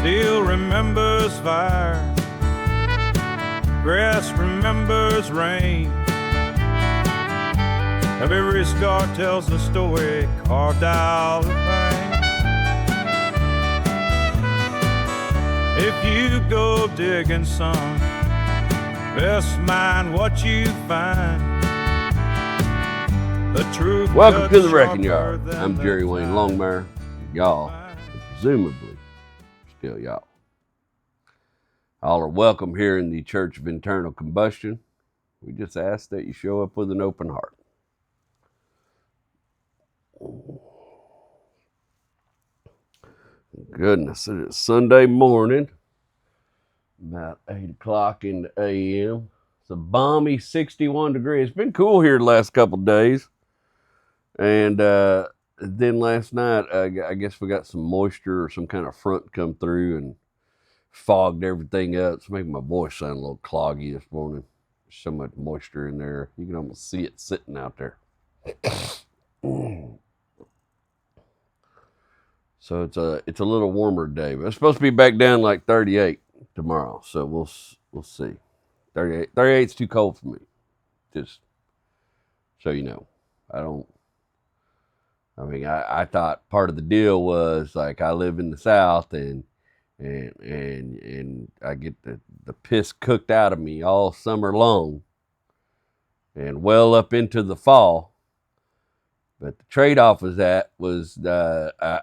Steel remembers fire, grass remembers rain. Every scar tells a story carved out of pain. If you go digging, son, best mind what you find. The truth. Welcome to the Wrecking Yard. I'm Jerry Wayne Longmire. Y'all, presumably, still y'all. All are welcome here in the Church of Internal Combustion. We just ask that you show up with an open heart. Goodness, it is Sunday morning, about 8 o'clock in the a.m. It's a balmy 61 degrees. It's been cool here the last couple of days. And then last night, I guess we got some moisture or some kind of front come through and fogged everything up. It's making my voice sound a little cloggy this morning. There's so much moisture in there. You can almost see it sitting out there. So it's a little warmer day, but it's supposed to be back down like 38 tomorrow. So we'll see. 38's too cold for me. Just so you know, I thought part of the deal was like I live in the South and I get the piss cooked out of me all summer long and well up into the fall. But the trade-off was I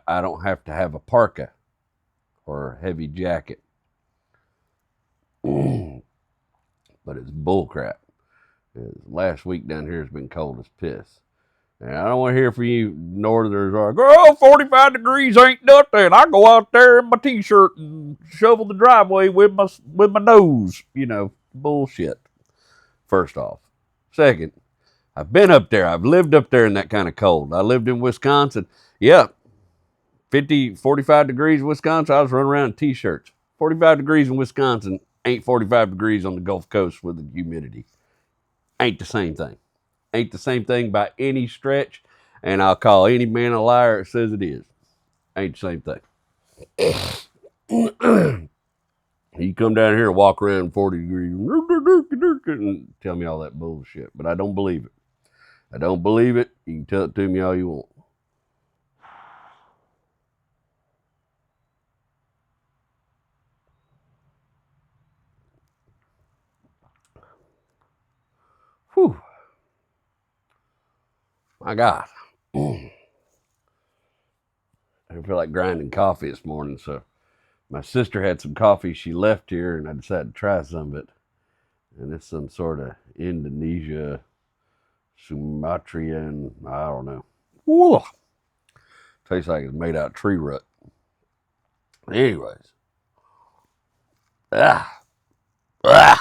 don't have to have a parka or a heavy jacket. But it's bullcrap. Last week down here has been cold as piss. And I don't want to hear from you northerners like, oh, 45 degrees ain't nothing. I go out there in my t-shirt and shovel the driveway with my nose. You know, bullshit. First off. Second, I've been up there. I've lived up there in that kind of cold. I lived in Wisconsin. Yeah, 45 degrees in Wisconsin. I was running around in t-shirts. 45 degrees in Wisconsin ain't 45 degrees on the Gulf Coast with the humidity. Ain't the same thing. Ain't the same thing by any stretch, and I'll call any man a liar that says it is. Ain't the same thing. You come down here and walk around 40 degrees and tell me all that bullshit, but I don't believe it. I don't believe it. You can tell it to me all you want. Whew. My God. I feel like grinding coffee this morning, so my sister had some coffee she left here, and I decided to try some of it. And it's some sort of Indonesia, Sumatran, I don't know. Woo! Tastes like it's made out of tree root. Anyways. All right.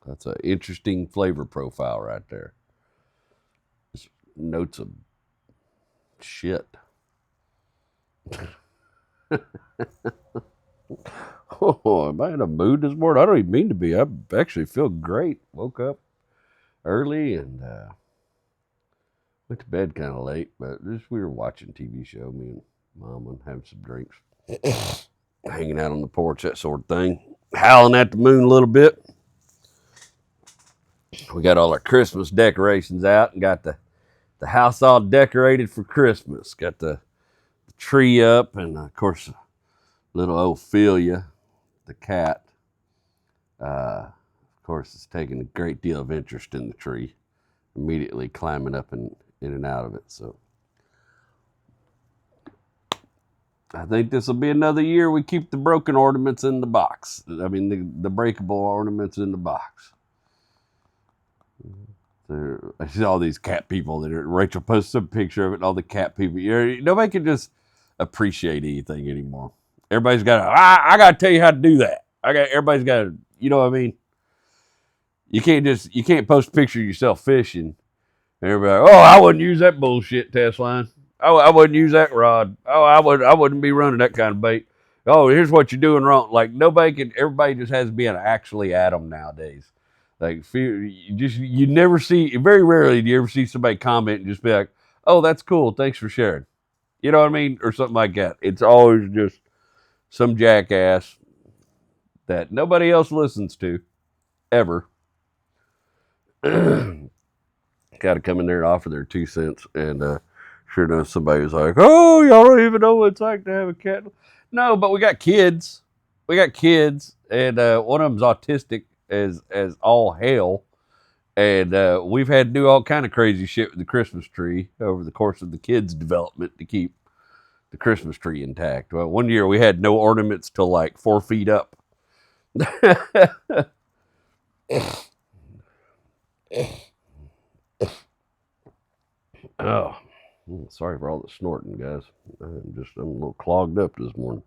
That's an interesting flavor profile right there. Just notes of shit. Oh, am I in a mood this morning? I don't even mean to be. I actually feel great. Woke up early and went to bed kind of late, but we were watching a TV show, me and Mom, and having some drinks. Hanging out on the porch, that sort of thing. Howling at the moon a little bit. We got all our Christmas decorations out and got the house all decorated for Christmas. Got the tree up, and of course, little Ophelia, the cat, of course, is taking a great deal of interest in the tree, immediately climbing up and in and out of it. So I think this will be another year we keep the broken ornaments in the box. I mean, the breakable ornaments in the box. I see all these cat people Rachel posted a picture of it, and all the cat people. Nobody can just appreciate anything anymore. Everybody's got I got to tell you how to do that. Everybody's got to, you know what I mean? You can't post a picture of yourself fishing. And everybody, I wouldn't use that bullshit test line. I wouldn't use that rod. I wouldn't be running that kind of bait. Oh, here's what you're doing wrong. Like everybody just has to be an actually Adam nowadays. Like you never see, very rarely do you ever see somebody comment and just be like, oh, that's cool. Thanks for sharing. You know what I mean? Or something like that. It's always just some jackass that nobody else listens to, ever. Got to come in there and offer their 2 cents. And sure enough, somebody was like, oh, y'all don't even know what it's like to have a cat. No, but we got kids. We got kids. And one of them's autistic as all hell. And we've had to do all kind of crazy shit with the Christmas tree over the course of the kids' development to keep the Christmas tree intact. Well, one year we had no ornaments till like 4 feet up. Oh, sorry for all the snorting, guys. I'm a little clogged up this morning.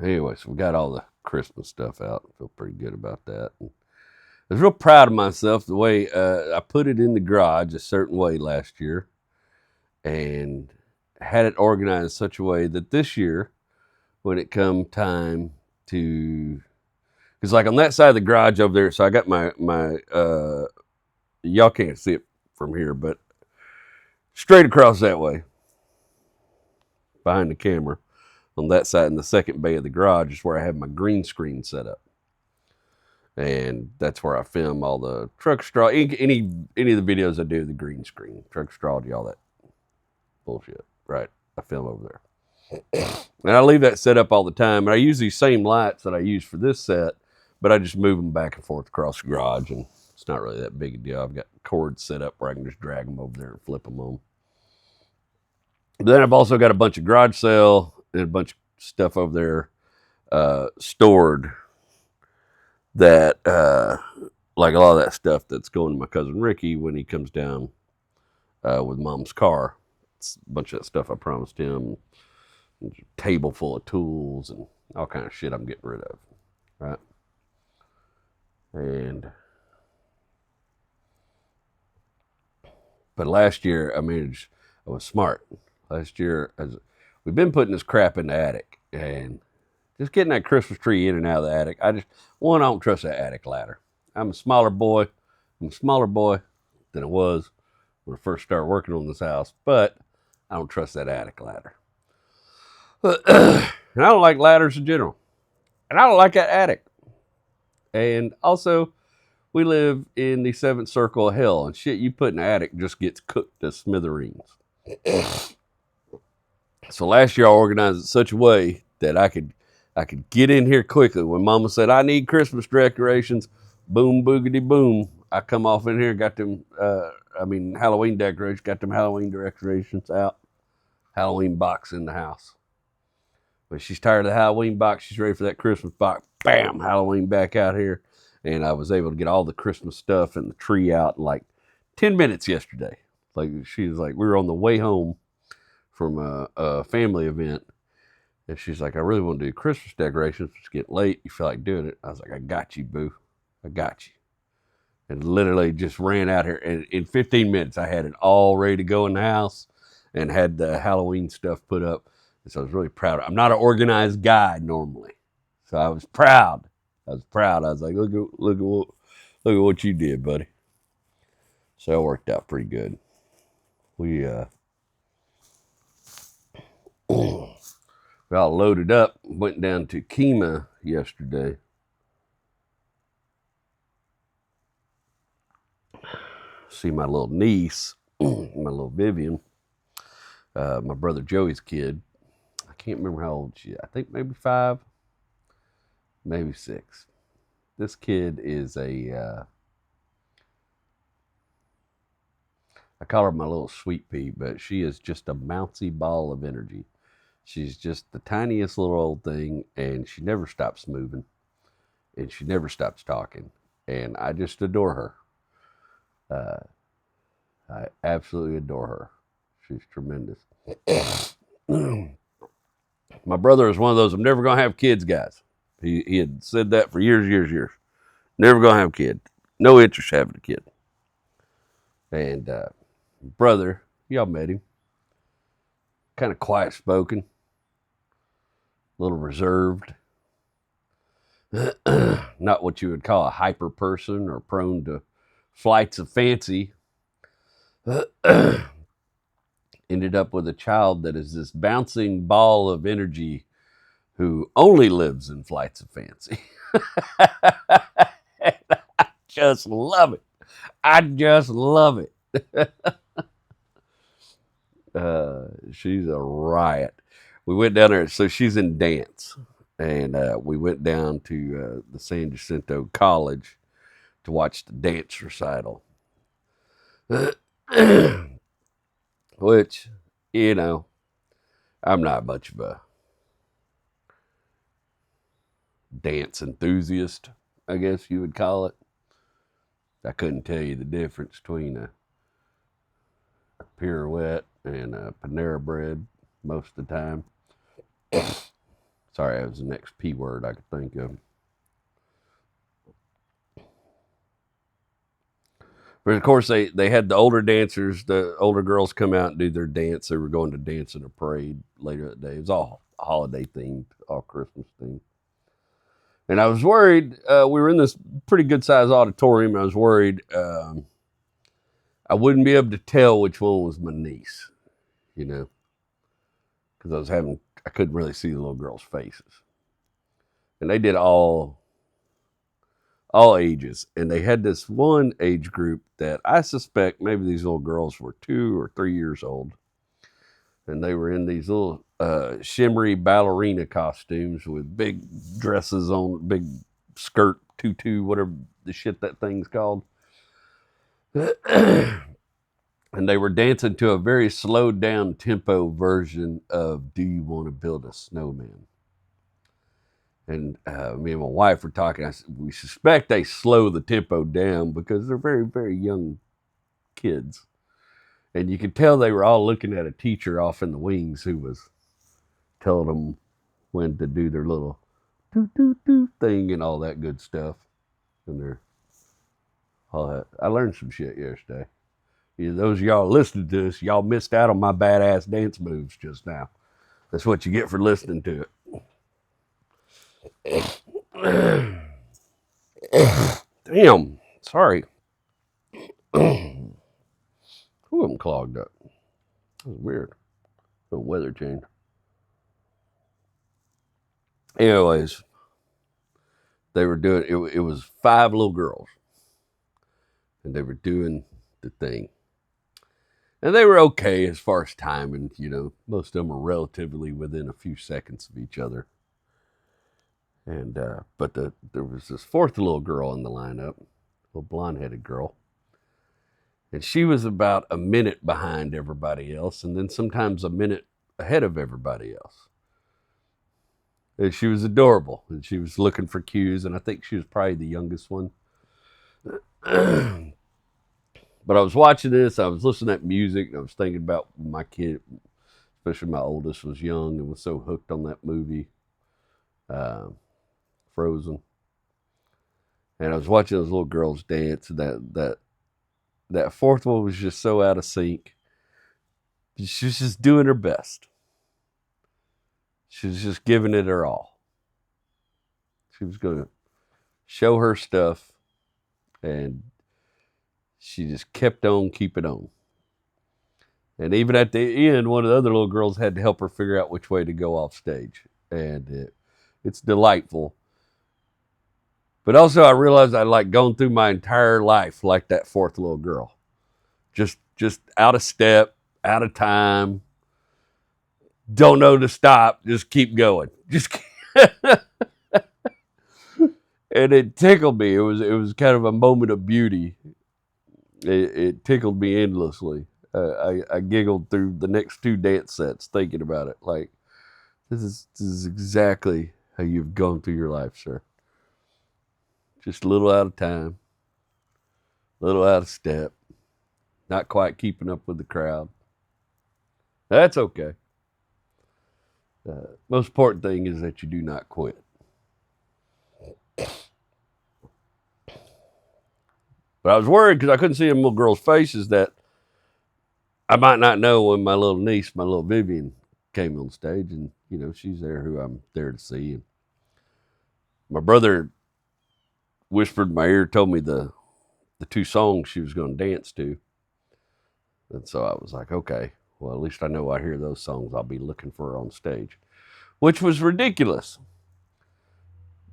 Anyway, so we got all the Christmas stuff out. I feel pretty good about that. I was real proud of myself the way I put it in the garage a certain way last year and had it organized in such a way that this year, when it come time to, because like on that side of the garage over there, so I got my y'all can't see it from here, but straight across that way, behind the camera, on that side in the second bay of the garage is where I have my green screen set up. And that's where I film all the truck straw, any of the videos I do, the green screen, truck straw, all that bullshit, right? I film over there. And I leave that set up all the time. And I use these same lights that I use for this set, but I just move them back and forth across the garage. And it's not really that big a deal. I've got cords set up where I can just drag them over there and flip them on. But then I've also got a bunch of garage sale and a bunch of stuff over there stored that, like a lot of that stuff that's going to my cousin Ricky when he comes down with Mom's car. It's a bunch of that stuff I promised him. A table full of tools and all kind of shit I'm getting rid of, right? But last year, I was smart. Last year, we've been putting this crap in the attic and just getting that Christmas tree in and out of the attic. I don't trust that attic ladder. I'm a smaller boy than I was when I first started working on this house, but I don't trust that attic ladder. And I don't like ladders in general. And I don't like that attic. And also, we live in the seventh circle of hell, and shit you put in the attic just gets cooked to smithereens. So last year I organized it such a way that I could get in here quickly. When Mama said, I need Christmas decorations, boom, boogity, boom. I come off in here, got them, Halloween decorations, got them Halloween decorations out. Halloween box in the house. When she's tired of the Halloween box, she's ready for that Christmas box. Bam, Halloween back out here. And I was able to get all the Christmas stuff and the tree out in like 10 minutes yesterday. Like she was like, we were on the way home from a family event. And she's like, I really want to do Christmas decorations. It's getting late. You feel like doing it? I was like, I got you, boo. I got you. And literally just ran out here. And in 15 minutes, I had it all ready to go in the house and had the Halloween stuff put up. And so I was really proud. I'm not an organized guy normally. So I was proud. I was like, look at what you did, buddy. So it worked out pretty good. We all loaded up, went down to Kemah yesterday. See my little niece, my little Vivian, my brother Joey's kid. I can't remember how old she is. I think maybe 5, maybe 6. This kid is I call her my little sweet pea, but she is just a bouncy ball of energy. She's just the tiniest little old thing, and she never stops moving, and she never stops talking, and I just adore her. I absolutely adore her. She's tremendous. My brother is one of those, I'm never going to have kids, guys. He had said that for years. Never going to have a kid. No interest having a kid. And brother, y'all met him. Kind of quiet spoken. A little reserved. Not what you would call a hyper person or prone to Flights of Fancy, ended up with a child that is this bouncing ball of energy who only lives in Flights of Fancy. I just love it. I just love it. She's a riot. We went down there, so she's in dance, and we went down to the San Jacinto College to watch the dance recital. Which, you know, I'm not much of a dance enthusiast, I guess you would call it. I couldn't tell you the difference between a pirouette and a Panera Bread most of the time. Sorry, that was the next P word I could think of. But of course, they had the older dancers, the older girls come out and do their dance. They were going to dance in a parade later that day. It was all holiday themed, all Christmas themed. And I was worried, we were in this pretty good sized auditorium. And I was worried I wouldn't be able to tell which one was my niece, you know, because I couldn't really see the little girls' faces. And they did all ages. And they had this one age group that I suspect maybe these little girls were 2 or 3 years old. And they were in these little shimmery ballerina costumes with big dresses on, big skirt, tutu, whatever the shit that thing's called. And they were dancing to a very slowed down tempo version of Do You Want to Build a Snowman? And me and my wife were talking. We suspect they slow the tempo down because they're very, very young kids. And you could tell they were all looking at a teacher off in the wings who was telling them when to do their little doo-doo-doo thing and all that good stuff. And all that. I learned some shit yesterday. Those of y'all listening to this, y'all missed out on my badass dance moves just now. That's what you get for listening to it. Damn, sorry. Ooh, I'm clogged up. That was weird. The weather change. Anyways, they were doing it was 5 little girls. And they were doing the thing. And they were okay as far as timing, you know. Most of them were relatively within a few seconds of each other. And but there was this 4th little girl in the lineup, little blonde-headed girl. And she was about a minute behind everybody else, and then sometimes a minute ahead of everybody else. And she was adorable, and she was looking for cues, and I think she was probably the youngest one. But I was watching this, I was listening to music, and I was thinking about my kid, especially my oldest was young and was so hooked on that movie, Frozen. And I was watching those little girls dance, and that 4th one was just so out of sync. She was just doing her best. She was just giving it her all. She was going to show her stuff, and she just kept on keeping on. And even at the end, one of the other little girls had to help her figure out which way to go off stage. And it's delightful. But also I realized I'd like gone through my entire life like that 4th little girl. Just out of step, out of time. Don't know to stop. Just keep going. And it tickled me. It was kind of a moment of beauty. It tickled me endlessly. I giggled through the next 2 dance sets thinking about it. Like, this is exactly how you've gone through your life, sir. Just a little out of time, a little out of step, not quite keeping up with the crowd. That's okay. Most important thing is that you do not quit. But I was worried because I couldn't see them little girls' faces that I might not know when my little niece, my little Vivian, came on stage. And, you know, she's there who I'm there to see. And my brother whispered in my ear, told me the the 2 songs she was going to dance to. And so I was like, okay, well, at least I know I hear those songs. I'll be looking for her on stage, which was ridiculous.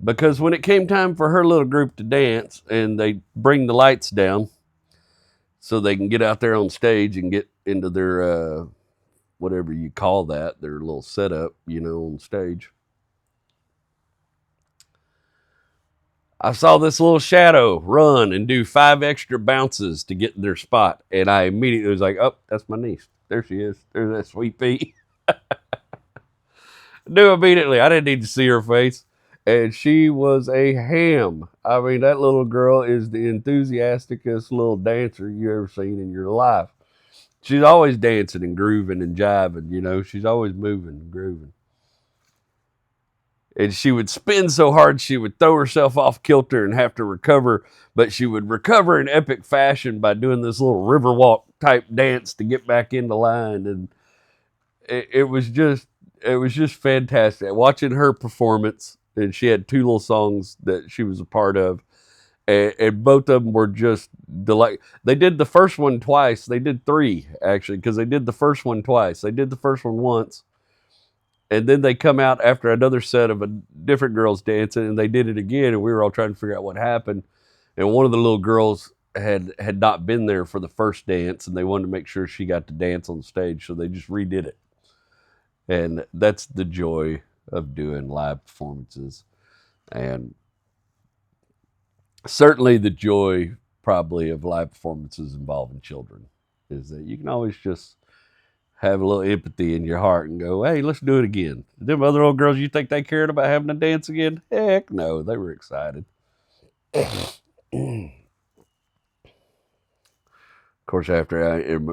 Because when it came time for her little group to dance and they bring the lights down so they can get out there on stage and get into their, whatever you call that, their little setup, on stage. I saw this little shadow run and do 5 extra bounces to get in their spot. And I immediately was like, oh, that's my niece. There she is. There's that sweet pea. Knew immediately. I didn't need to see her face. And she was a ham. I mean, that little girl is the enthusiasticest little dancer you ever seen in your life. She's always dancing and grooving and jiving, She's always moving and grooving. And she would spin so hard she would throw herself off kilter and have to recover, but she would recover in epic fashion by doing this little riverwalk type dance to get back into line. And it was just fantastic watching her performance. And she had 2 little songs that she was a part of, and both of them were just delight. They did the first one twice. They did 3 actually, because they did the first one twice. They did the first one once. And then they come out after another set of a different girls dancing, and they did it again, and we were all trying to figure out what happened. And one of the little girls had not been there for the first dance, and they wanted to make sure she got to dance on stage, so they just redid it. And that's the joy of doing live performances. And certainly the joy probably of live performances involving children is that you can always just have a little empathy in your heart and go, hey, let's do it again. Them other old girls, you think they cared about having to dance again? Heck no, they were excited. Of course, after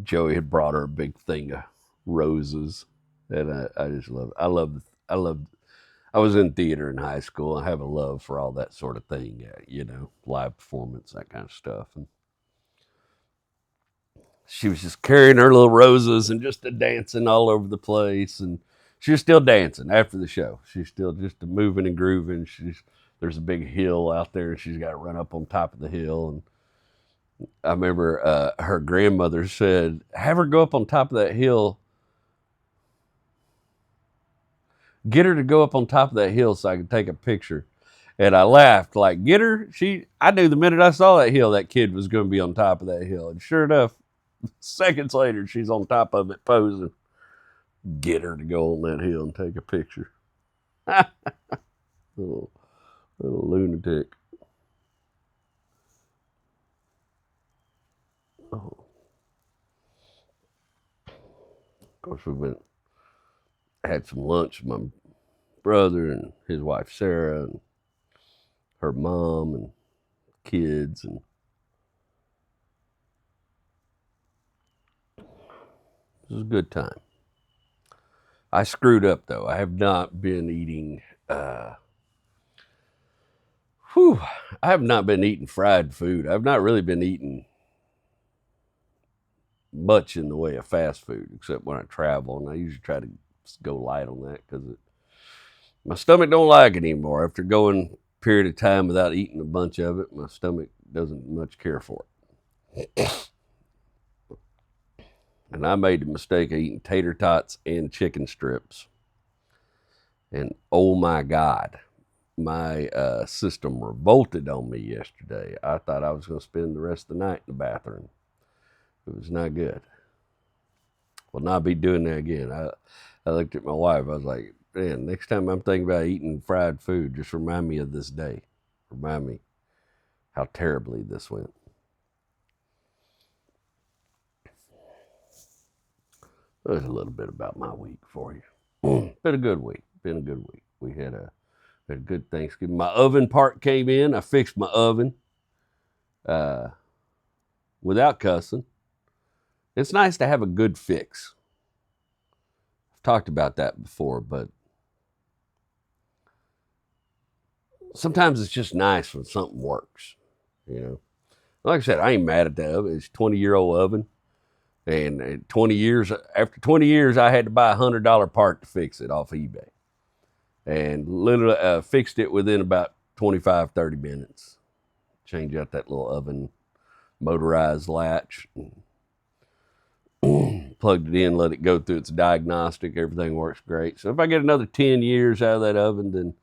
Joey had brought her a big thing of roses, and I just love it. I was in theater in high school. I have a love for all that sort of thing, live performance, that kind of stuff. And she was just carrying her little roses and just dancing all over the place. And she was still dancing after the show. She's still just moving and grooving. There's a big hill out there, and she's got to run up on top of the hill. And I remember her grandmother said, have her go up on top of that hill. Get her to go up on top of that hill so I can take a picture. And I laughed, like, get her? I knew the minute I saw that hill, that kid was going to be on top of that hill. And sure enough, seconds later, she's on top of it posing. Get her to go on that hill and take a picture. little lunatic. Oh. Of course, had some lunch with my brother and his wife Sarah and her mom and kids, and it was a good time. I screwed up though. I have not been eating I have not been eating fried food. I've not really been eating much in the way of fast food, except when I travel, and I usually try to go light on that because my stomach don't like it anymore. After going a period of time without eating a bunch of it, my stomach doesn't much care for it. And I made the mistake of eating tater tots and chicken strips. And oh my God, my system revolted on me yesterday. I thought I was going to spend the rest of the night in the bathroom. It was not good. Will not be doing that again. I looked at my wife. I was like, man, next time I'm thinking about eating fried food, just remind me of this day. Remind me how terribly this went. There's a little bit about my week for you. Been a good week. We had a good Thanksgiving. My oven part came in. I fixed my oven without cussing. It's nice to have a good fix. I've talked about that before, but sometimes it's just nice when something works, Like I said, I ain't mad at the oven. It's a 20-year-old oven. And after 20 years, I had to buy a $100 part to fix it off eBay. And literally fixed it within about 25, 30 minutes. change out that little oven motorized latch. Plugged it in, let it go through its diagnostic. Everything works great. So if I get another 10 years out of that oven, then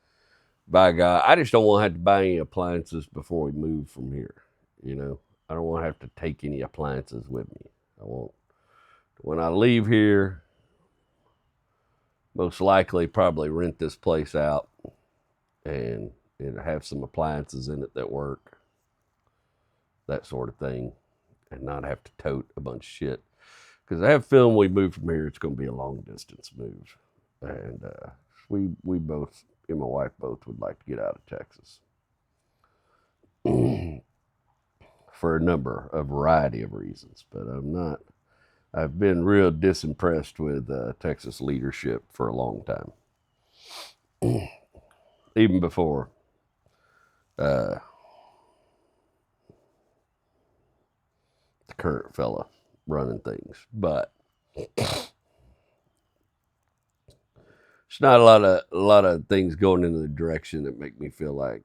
by God, I just don't want to have to buy any appliances before we move from here. You know, I don't want to have to take any appliances with me. I won't. When I leave here, most likely probably rent this place out and it'll have some appliances in it that work, that sort of thing, and not have to tote a bunch of shit. Because I have a feeling when we move from here, it's going to be a long distance move. And we both, me and my wife both would like to get out of Texas. For a variety of reasons. But I've been real disimpressed with Texas leadership for a long time. Even before the current fella running things. But it's not a lot of things going in the direction that make me feel like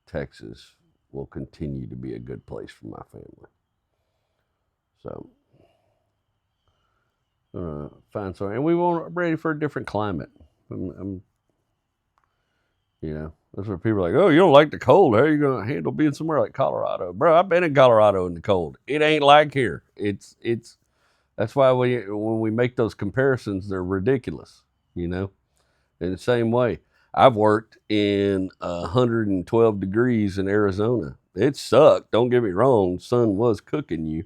Texas will continue to be a good place for my family. So find something, and we won't ready for a different climate. I'm you know, that's what people are like. Oh, you don't like the cold? How are you gonna handle being somewhere like Colorado, bro? I've been in Colorado in the cold. It ain't like here. It's that's why when we make those comparisons, they're ridiculous. You know, in the same way, I've worked in 112 degrees in Arizona. It sucked. Don't get me wrong. The sun was cooking you,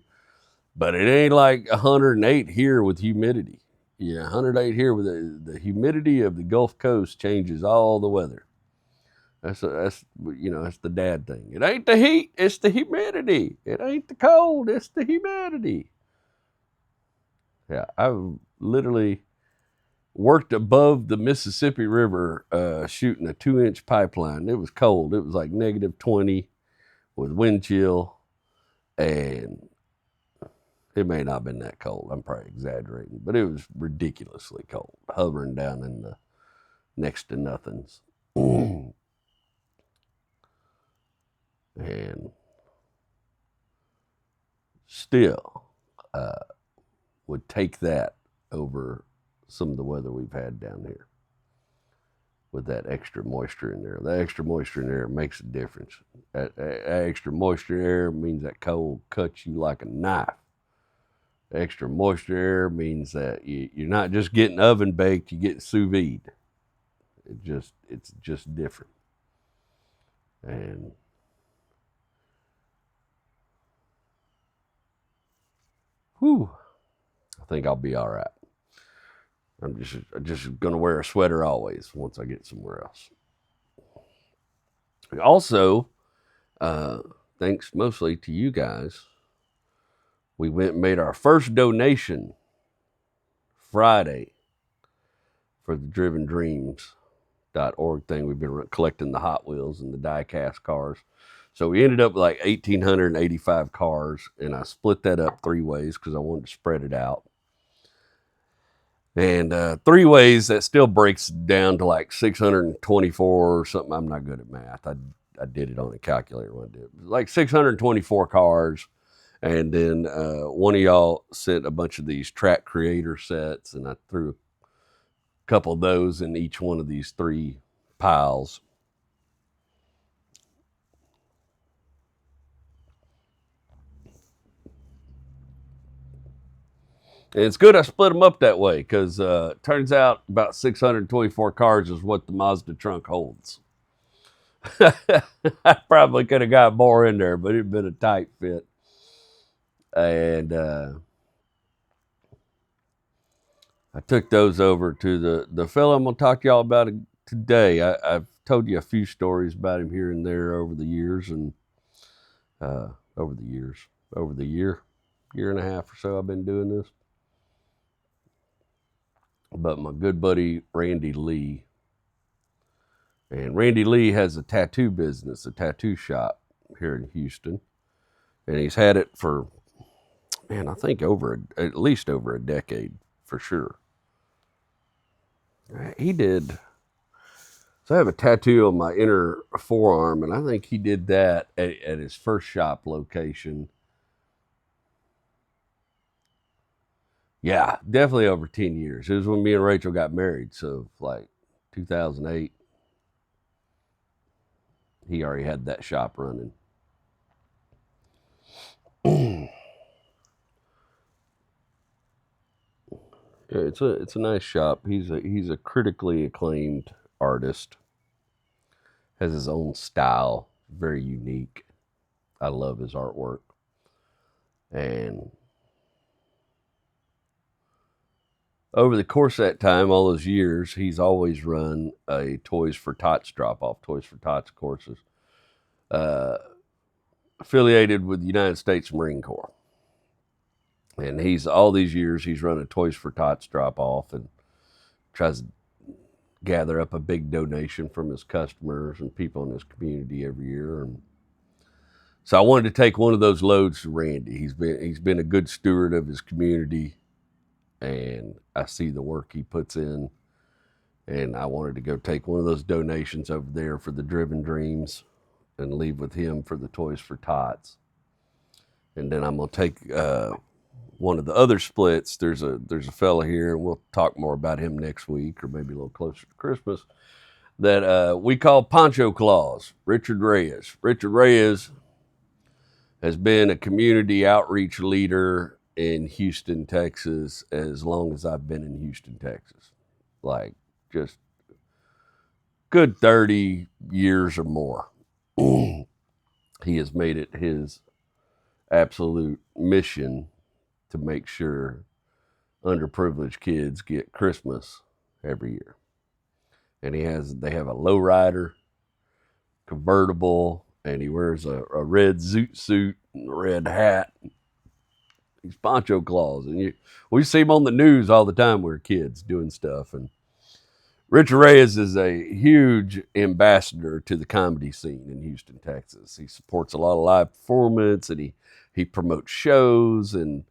but it ain't like 108 here with humidity. Yeah, 108 here with the humidity of the Gulf Coast changes all the weather. That's the dad thing. It ain't the heat, it's the humidity. It ain't the cold, it's the humidity. Yeah, I've literally worked above the Mississippi River shooting a 2-inch pipeline. It was cold. It was like -20 with wind chill, and it may not have been that cold. I'm probably exaggerating, but it was ridiculously cold, hovering down in the next to nothings. And still would take that over some of the weather we've had down here with that extra moisture in there. That extra moisture in there makes a difference. That extra moisture air means that cold cuts you like a knife. Extra moisture air means that you're not just getting oven baked, you're getting sous vide. It's just different. And whew, I think I'll be all right. I'm just going to wear a sweater always once I get somewhere else. Also, thanks mostly to you guys, we went and made our first donation Friday for the drivendreams.org thing. We've been collecting the Hot Wheels and the die-cast cars. So we ended up with like 1,885 cars, and I split that up 3 ways because I wanted to spread it out. And 3 ways, that still breaks down to like 624 or something. I'm not good at math. I did it on a calculator when I did it. Like 624 cars. And then one of y'all sent a bunch of these track creator sets, and I threw a couple of those in each one of these 3 piles. And it's good I split them up that way, because turns out about 624 cars is what the Mazda trunk holds. I probably could have got more in there, but it'd been a tight fit. And I took those over to the fellow I'm going to talk to y'all about today. I've told you a few stories about him here and there over the years, and over the year and a half or so I've been doing this. But my good buddy Randy Lee, and Randy Lee has a tattoo business, a tattoo shop here in Houston, and he's had it for, man, I think at least over a decade for sure. So So I have a tattoo on my inner forearm, and I think he did that at his first shop location. Yeah, definitely over 10 years. It was when me and Rachel got married. So, like 2008, he already had that shop running. Yeah, it's a nice shop. He's a critically acclaimed artist. Has his own style, very unique. I love his artwork. And over the course of that time, all those years, he's always run a Toys for Tots drop off. Toys for Tots, of course, is uh, affiliated with the United States Marine Corps. And he's all these years he's run a Toys for Tots drop off and tries to gather up a big donation from his customers and people in his community every year. And so I wanted to take one of those loads to Randy. He's been a good steward of his community, and I see the work he puts in. And I wanted to go take one of those donations over there for the Driven Dreams and leave with him for the Toys for Tots. And then I'm gonna take one of the other splits. There's a fella here, and we'll talk more about him next week or maybe a little closer to Christmas, that we call Poncho Claus, Richard Reyes. Richard Reyes has been a community outreach leader in Houston, Texas, as long as I've been in Houston, Texas. Like, just good 30 years or more. He has made it his absolute mission to make sure underprivileged kids get Christmas every year. And they have a lowrider convertible, and he wears a red zoot suit and a red hat. He's Poncho Claus, and we see him on the news all the time. When we're kids doing stuff, and Richard Reyes is a huge ambassador to the comedy scene in Houston, Texas. He supports a lot of live performance, and he promotes shows, and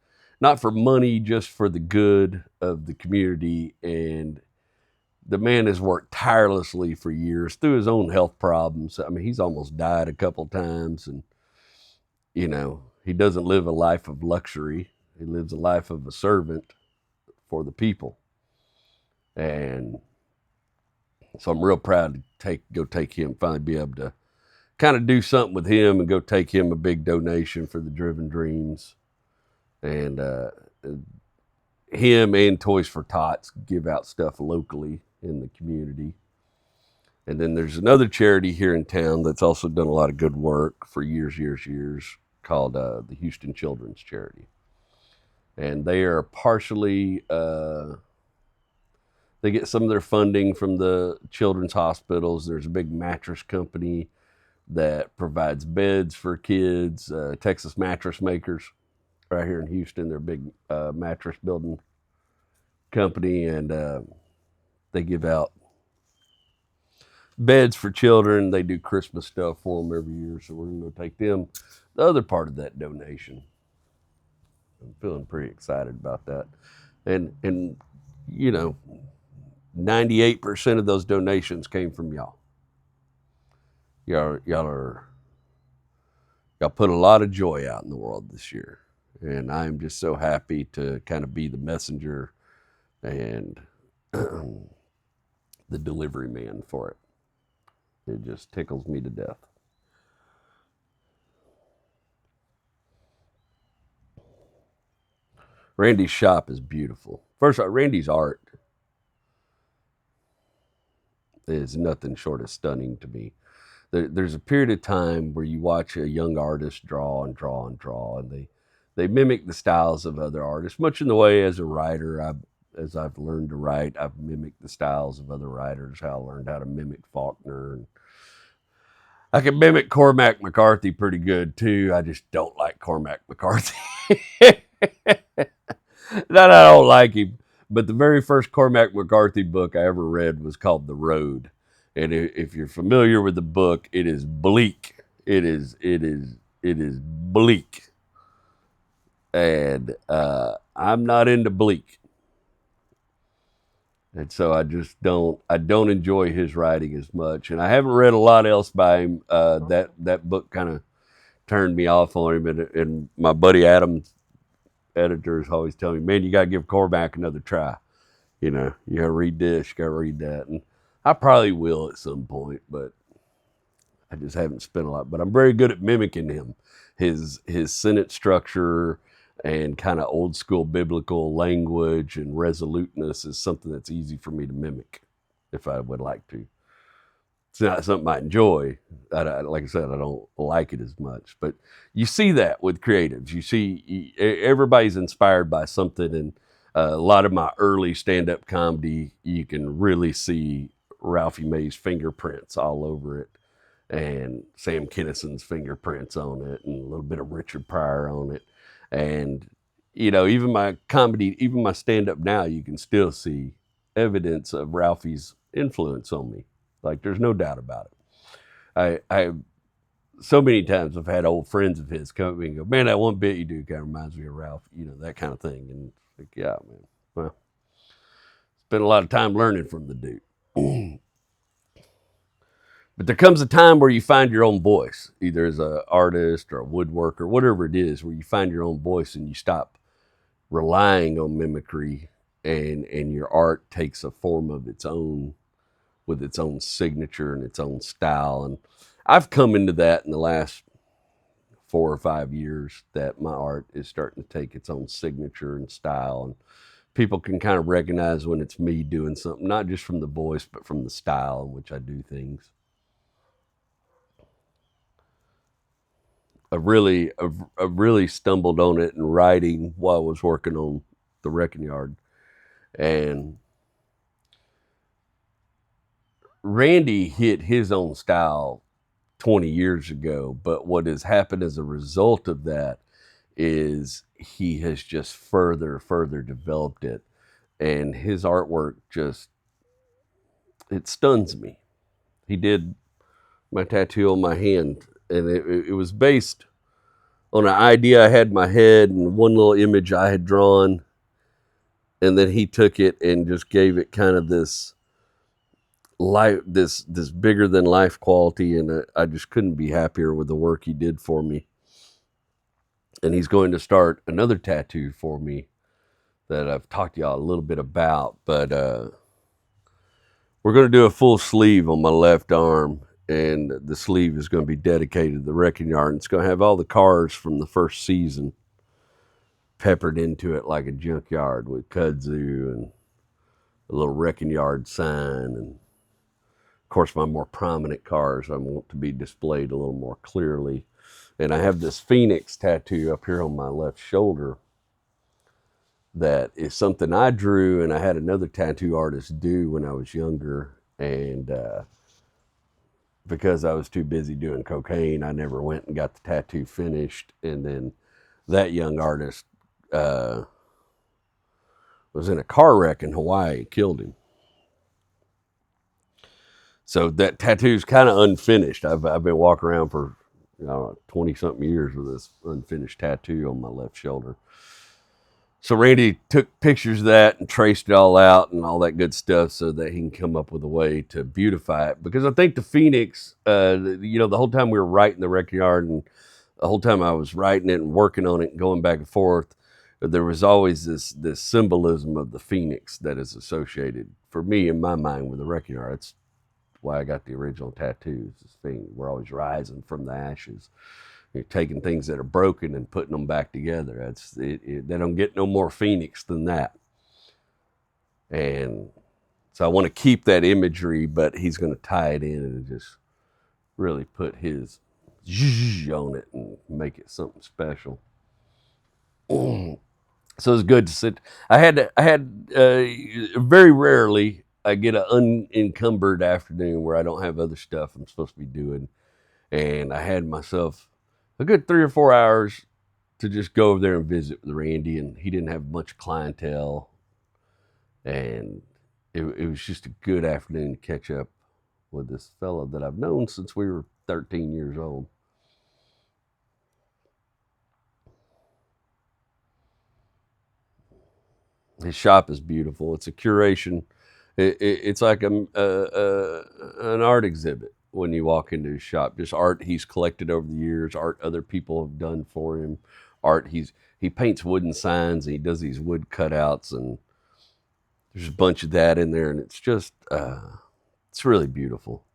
not for money, just for the good of the community. And the man has worked tirelessly for years through his own health problems. I mean, he's almost died a couple times, and he doesn't live a life of luxury. He lives a life of a servant for the people. And so I'm real proud to go take him, finally be able to kind of do something with him and go take him a big donation for the Driven Dreams. And him and Toys for Tots give out stuff locally in the community. And then there's another charity here in town that's also done a lot of good work for years, called the Houston Children's Charity. And they are partially, they get some of their funding from the children's hospitals. There's a big mattress company that provides beds for kids, Texas Mattress Makers, right here in Houston. They're a big mattress building company, and they give out beds for children. They do Christmas stuff for them every year, so we're going to go take them the other part of that donation. I'm feeling pretty excited about that. And 98% of those donations came from y'all. Y'all put a lot of joy out in the world this year. And I am just so happy to kind of be the messenger and the delivery man for it. It just tickles me to death. Randy's shop is beautiful. First of all, Randy's art is nothing short of stunning to me. There's a period of time where you watch a young artist draw and draw and draw, and they mimic the styles of other artists, much in the way as a writer, as I've learned to write, I've mimicked the styles of other writers, how I learned how to mimic Faulkner. And I can mimic Cormac McCarthy pretty good, too. I just don't like Cormac McCarthy. Not I don't like him, but the very first Cormac McCarthy book I ever read was called The Road. And if you're familiar with the book, it is bleak. It is bleak. And I'm not into bleak. And so I don't enjoy his writing as much. And I haven't read a lot else by him. That book kind of turned me off on him. And my buddy Adam's editor is always telling me, man, you got to give Cormac another try. You know, you got to read this, you got to read that. And I probably will at some point, but I just haven't spent a lot. But I'm very good at mimicking him. His sentence structure and kind of old school biblical language and resoluteness is something that's easy for me to mimic if I would like to. It's not something I enjoy. Like I said, I don't like it as much. But you see that with creatives. You see everybody's inspired by something. And a lot of my early stand-up comedy, you can really see Ralphie May's fingerprints all over it, and Sam Kinnison's fingerprints on it, and a little bit of Richard Pryor on it. And, you know, even my comedy, even my stand-up now, you can still see evidence of Ralphie's influence on me. Like, there's no doubt about it. I so many times I've had old friends of his come up and go, man, that one bit you do kind of reminds me of Ralph, you know, that kind of thing. And it's like, yeah, man. Well, spent a lot of time learning from the dude. But there comes a time where you find your own voice, either as an artist or a woodworker, whatever it is, where you find your own voice and you stop relying on mimicry, and your art takes a form of its own, with its own signature and its own style. And I've come into that in the last 4 or 5 years, that my art is starting to take its own signature and style. And people can kind of recognize when it's me doing something, not just from the voice, but from the style in which I do things. I've really stumbled on it in writing while I was working on the Wrecking Yard. And Randy hit his own style 20 years ago, but what has happened as a result of that is he has just further developed it. And his artwork just, it stuns me. He did my tattoo on my hand, and it was based on an idea I had in my head and one little image I had drawn. And then he took it and just gave it kind of this life, this bigger than life quality. And I just couldn't be happier with the work he did for me. And he's going to start another tattoo for me that I've talked to y'all a little bit about. But we're going to do a full sleeve on my left arm, and the sleeve is going to be dedicated to the Wrecking Yard. And it's going to have all the cars from the first season peppered into it like a junkyard, with kudzu and a little Wrecking Yard sign. And of course, my more prominent cars I want to be displayed a little more clearly. And I have this Phoenix tattoo up here on my left shoulder that is something I drew, and I had another tattoo artist do when I was younger. And because I was too busy doing cocaine, I never went and got the tattoo finished. And then that young artist was in a car wreck in Hawaii, killed him. So that tattoo's kind of unfinished. I've been walking around for 20 something years with this unfinished tattoo on my left shoulder. So Randy took pictures of that and traced it all out and all that good stuff so that he can come up with a way to beautify it. Because I think the Phoenix, the whole time we were writing the Wrecking Yard, and the whole time I was writing it and working on it and going back and forth, there was always this symbolism of the Phoenix that is associated, for me, in my mind, with the Wrecking Yard. That's why I got the original tattoos. This thing, we're always rising from the ashes. You're taking things that are broken and putting them back together. That's it. They don't get no more Phoenix than that. And so I want to keep that imagery, but he's going to tie it in and just really put his zhuzh on it and make it something special. So it's good to sit. I had very rarely I get an unencumbered afternoon where I don't have other stuff I'm supposed to be doing, and I had myself a good 3 or 4 hours to just go over there and visit with Randy. And he didn't have much clientele, and it was just a good afternoon to catch up with this fella that I've known since we were 13 years old. His shop is beautiful. It's a curation It's like an art exhibit when you walk into his shop. Just art he's collected over the years, art other people have done for him, art he paints wooden signs and he does these wood cutouts, and there's a bunch of that in there, and it's just it's really beautiful.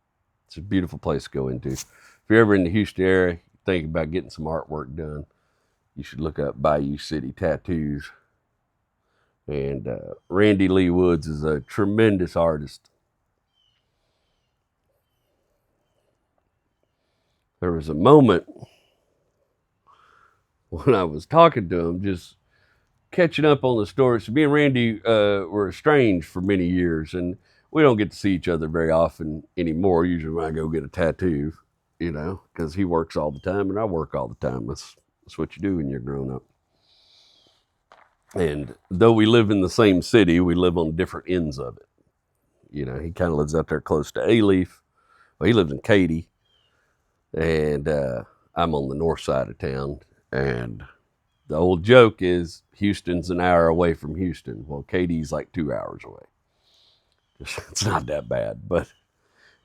It's a beautiful place to go into. If you're ever in the Houston area, thinking about getting some artwork done, you should look up Bayou City Tattoos. And Randy Lee Woods is a tremendous artist. There was a moment when I was talking to him, just catching up on the story. So me and Randy were estranged for many years, and we don't get to see each other very often anymore. Usually when I go get a tattoo, because he works all the time and I work all the time. That's what you do when you're grown up. And though we live in the same city, we live on different ends of it. He kind of lives out there close to A-Leaf. Well, he lives in Katy, and I'm on the north side of town. And the old joke is Houston's an hour away from Houston. Well, Katy's like 2 hours away. It's not that bad, but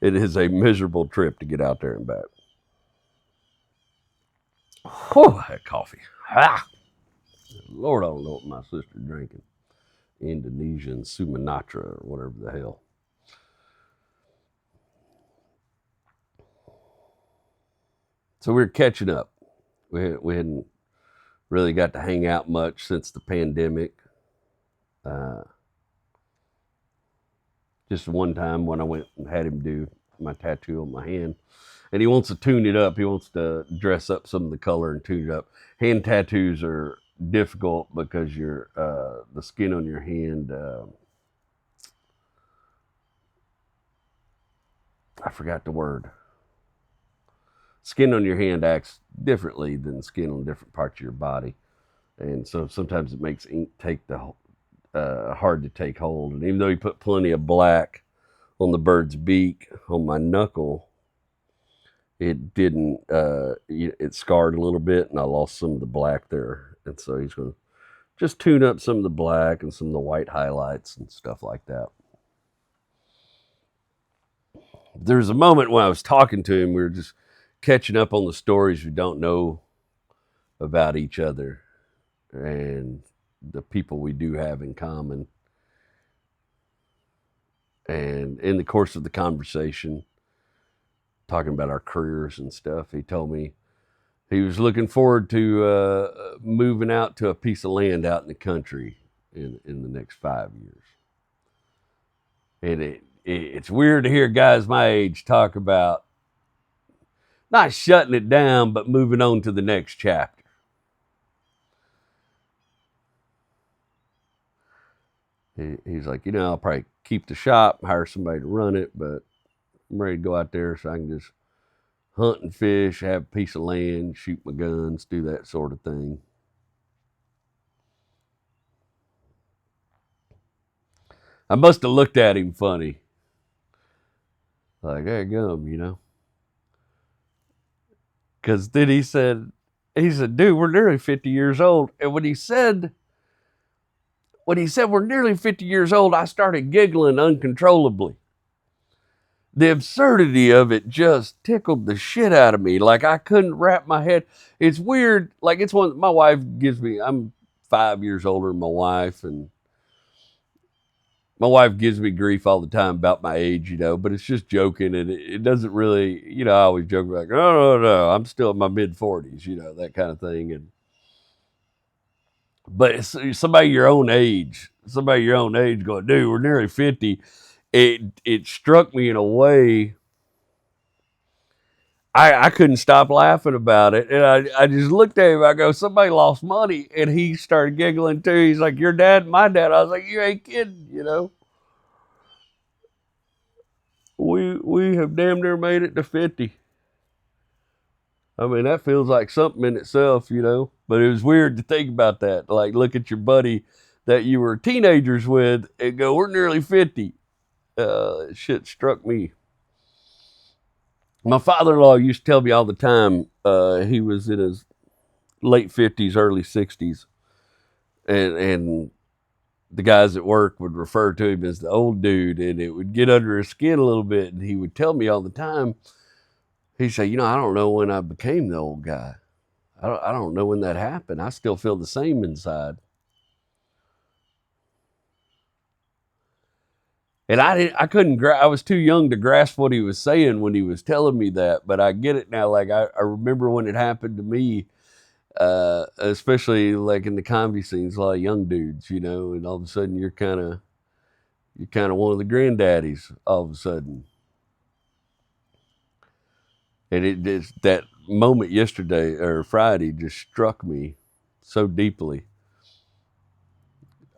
it is a miserable trip to get out there and back. Whew, that coffee. Ah! Lord, I don't know what my sister's drinking. Indonesian Sumatra or whatever the hell. So we're catching up. We hadn't really got to hang out much since the pandemic. Just one time when I went and had him do my tattoo on my hand. And he wants to tune it up. He wants to dress up some of the color and tune it up. Hand tattoos are difficult because the skin on your hand, I forgot the word. Skin on your hand acts differently than skin on different parts of your body, and so sometimes it makes ink take hard to take hold. And even though he put plenty of black on the bird's beak on my knuckle, it didn't. It scarred a little bit, and I lost some of the black there. And so he's going to just tune up some of the black and some of the white highlights and stuff like that. There's a moment when I was talking to him, we were just catching up on the stories we don't know about each other and the people we do have in common. And in the course of the conversation, talking about our careers and stuff, he told me he was looking forward to moving out to a piece of land out in the country in the next 5 years. And it's weird to hear guys my age talk about not shutting it down, but moving on to the next chapter. He's like, I'll probably keep the shop, hire somebody to run it, but I'm ready to go out there so I can just hunt and fish, have a piece of land, shoot my guns, do that sort of thing. I must have looked at him funny. Like, hey, gum, Because then he said, dude, we're nearly 50 years old. And when he said we're nearly 50 years old, I started giggling uncontrollably. The absurdity of it just tickled the shit out of me. Like, I couldn't wrap my head. It's weird. Like, it's one my wife gives me. I'm 5 years older than my wife, and my wife gives me grief all the time about my age, but it's just joking, and it doesn't really, I always joke like, no, I'm still in my mid-40s, that kind of thing. But it's somebody your own age going, dude, we're nearly 50. It struck me in a way. I couldn't stop laughing about it. And I just looked at him. I go, somebody lost money. And he started giggling too. He's like, your dad, my dad. I was like, you ain't kidding, We have damn near made it to 50. I mean, that feels like something in itself, But it was weird to think about that. Like, look at your buddy that you were teenagers with and go, we're nearly 50. Shit struck me. My father-in-law used to tell me all the time, he was in his late 50s, early 60s. And the guys at work would refer to him as the old dude, and it would get under his skin a little bit. And he would tell me all the time, he'd say, I don't know when I became the old guy. I don't know when that happened. I still feel the same inside. And I couldn't, I was too young to grasp what he was saying when he was telling me that, but I get it now. Like, I remember when it happened to me, especially like in the comedy scenes, a lot of young dudes, and all of a sudden you're kind of one of the granddaddies all of a sudden. And it just, that moment yesterday or Friday just struck me so deeply.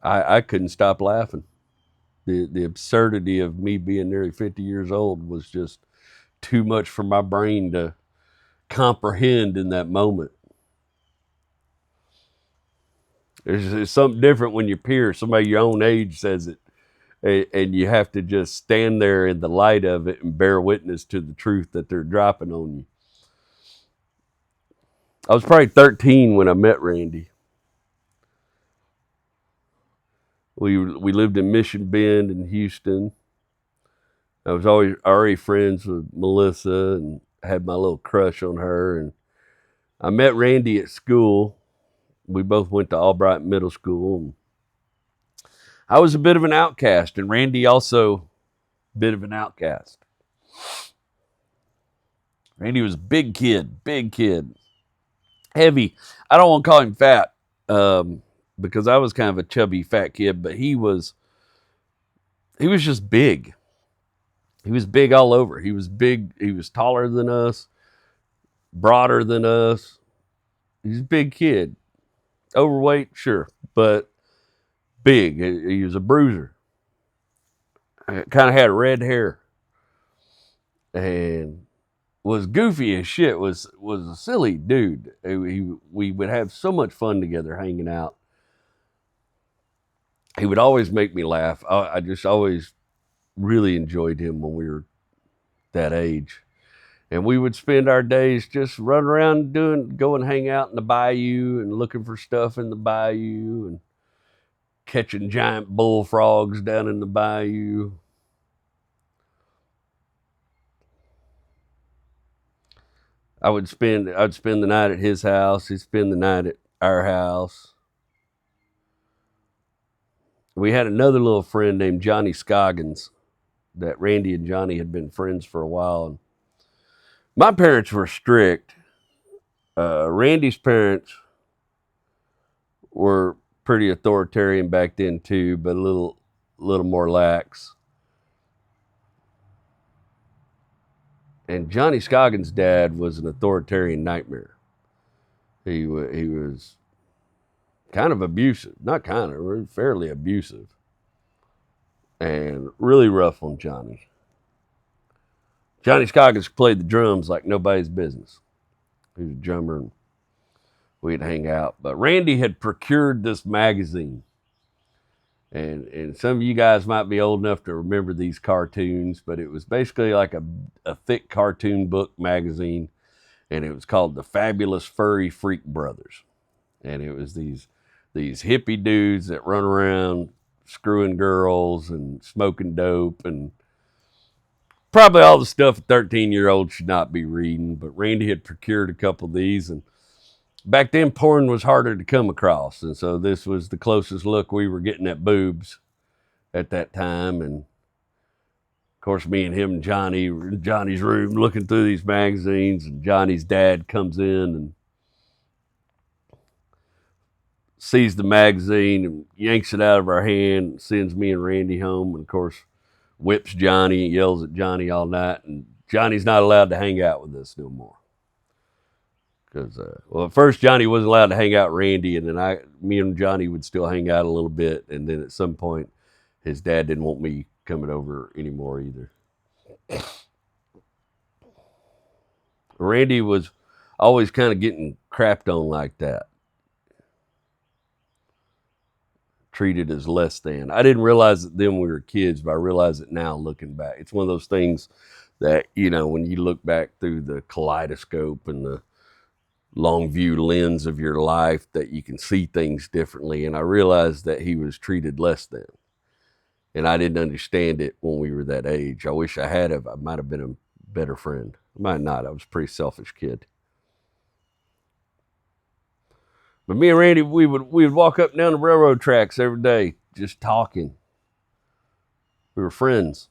I couldn't stop laughing. The absurdity of me being nearly 50 years old was just too much for my brain to comprehend in that moment. There's something different when you peer somebody your own age says it, and you have to just stand there in the light of it and bear witness to the truth that they're dropping on you. I was probably 13 when I met Randy. We lived in Mission Bend in Houston. I was already friends with Melissa and had my little crush on her. And I met Randy at school. We both went to Albright Middle School. And I was a bit of an outcast, and Randy also a bit of an outcast. Randy was a big kid, heavy. I don't want to call him fat because I was kind of a chubby fat kid, but he was just big. He was big all over. He was big. He was taller than us, broader than us. He's a big kid. Overweight, sure, but big. He was a bruiser. Kind of had red hair and was goofy as shit. Was a silly dude. We would have so much fun together hanging out. He would always make me laugh. I just always really enjoyed him when we were that age. And we would spend our days just running around go and hang out in the bayou and looking for stuff in the bayou and catching giant bullfrogs down in the bayou. I'd spend the night at his house. He'd spend the night at our house. We had another little friend named Johnny Scoggins that Randy and Johnny had been friends for a while. And my parents were strict. Randy's parents were pretty authoritarian back then too, but a little more lax. And Johnny Scoggins' dad was an authoritarian nightmare. He was kind of abusive, not kind of, fairly abusive, and really rough on Johnny. Johnny Scoggins played the drums like nobody's business. He was a drummer, and we'd hang out. But Randy had procured this magazine. And some of you guys might be old enough to remember these cartoons, but it was basically like a thick cartoon book magazine, and it was called The Fabulous Furry Freak Brothers. And it was these hippie dudes that run around screwing girls and smoking dope and probably all the stuff a 13-year-old should not be reading. But Randy had procured a couple of these, and back then, porn was harder to come across, and so this was the closest look we were getting at boobs at that time. And of course, me and him and Johnny were in Johnny's room looking through these magazines, and Johnny's dad comes in and sees the magazine and yanks it out of our hand, and sends me and Randy home, and of course, whips Johnny, yells at Johnny all night, and Johnny's not allowed to hang out with us no more. Because, at first Johnny wasn't allowed to hang out with Randy, and then me and Johnny would still hang out a little bit, and then at some point, his dad didn't want me coming over anymore either. Randy was always kind of getting crapped on like that. Treated as less than. I didn't realize it then when we were kids, but I realize it now looking back. It's one of those things that, when you look back through the kaleidoscope and long view lens of your life that you can see things differently. And I realized that he was treated less than. And I didn't understand it when we were that age. I wish I had. I might have been a better friend. I might not. I was a pretty selfish kid. But me and Randy, we would walk up and down the railroad tracks every day, just talking. We were friends.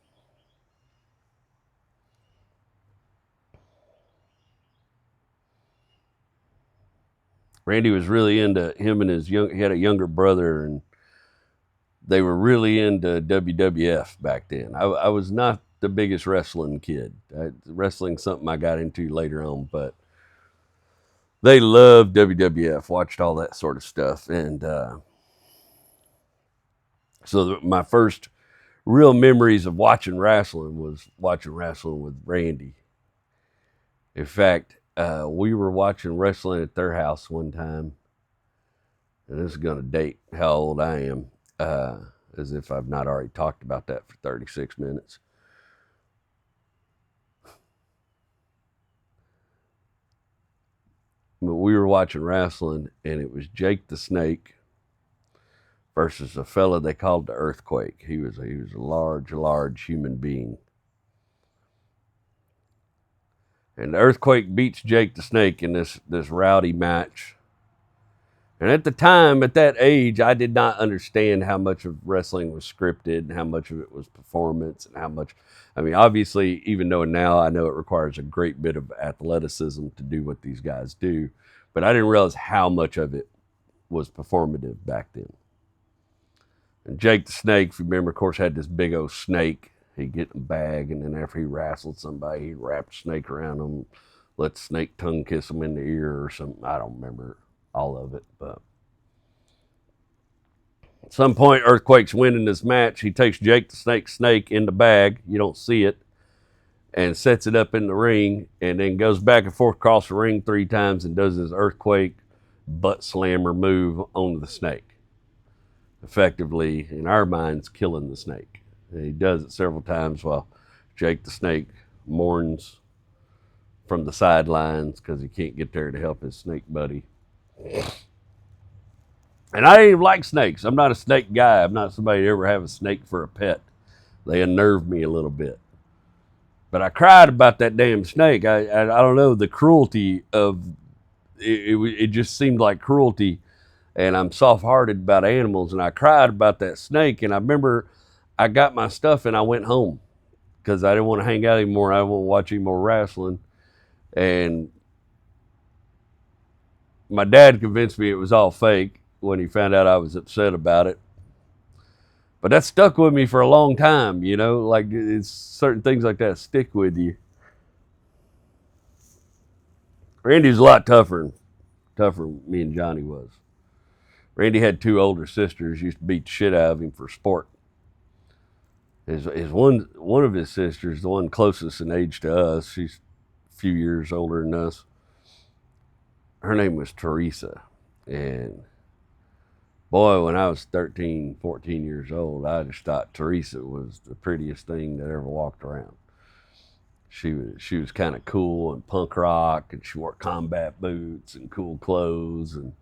Randy was really into him and he had a younger brother, and they were really into WWF back then. I was not the biggest wrestling kid. Wrestling's something I got into later on, but they loved WWF, watched all that sort of stuff. And so my first real memories of watching wrestling was watching wrestling with Randy. In fact, we were watching wrestling at their house one time, and this is going to date how old I am, as if I've not already talked about that for 36 minutes. But we were watching wrestling, and it was Jake the Snake versus a fella they called the Earthquake. He was a large human being. And the Earthquake beats Jake the Snake in this rowdy match. And at the time, at that age, I did not understand how much of wrestling was scripted and how much of it was performance and how much, I mean, obviously, even though now I know it requires a great bit of athleticism to do what these guys do, but I didn't realize how much of it was performative back then. And Jake the Snake, if you remember, of course, had this big old snake. He'd get in a bag, and then after he wrestled somebody, he'd wrap the snake around them, let the snake tongue kiss him in the ear or something. I don't remember all of it, but at some point, Earthquake's winning this match. He takes Jake the snake in the bag. You don't see it, and sets it up in the ring, and then goes back and forth across the ring 3 times and does his Earthquake butt slammer move on the snake, effectively, in our minds, killing the snake. And he does it several times while Jake the Snake mourns from the sidelines because he can't get there to help his snake buddy. And I didn't even like snakes. I'm not a snake guy. I'm not somebody to ever have a snake for a pet. They unnerve me a little bit. But I cried about that damn snake. I don't know, the cruelty of it. It just seemed like cruelty. And I'm soft-hearted about animals. And I cried about that snake. And I remember I got my stuff and I went home because I didn't want to hang out anymore. I didn't want to watch any more wrestling. And my dad convinced me it was all fake when he found out I was upset about it. But that stuck with me for a long time, you know, like it's certain things like that stick with you. Randy's a lot tougher than me and Johnny was. Randy had 2 older sisters, used to beat the shit out of him for sport. His one of his sisters, the one closest in age to us, she's a few years older than us. Her name was Teresa. And boy, when I was 13, 14 years old, I just thought Teresa was the prettiest thing that ever walked around. She was kind of cool and punk rock, and she wore combat boots and cool clothes, and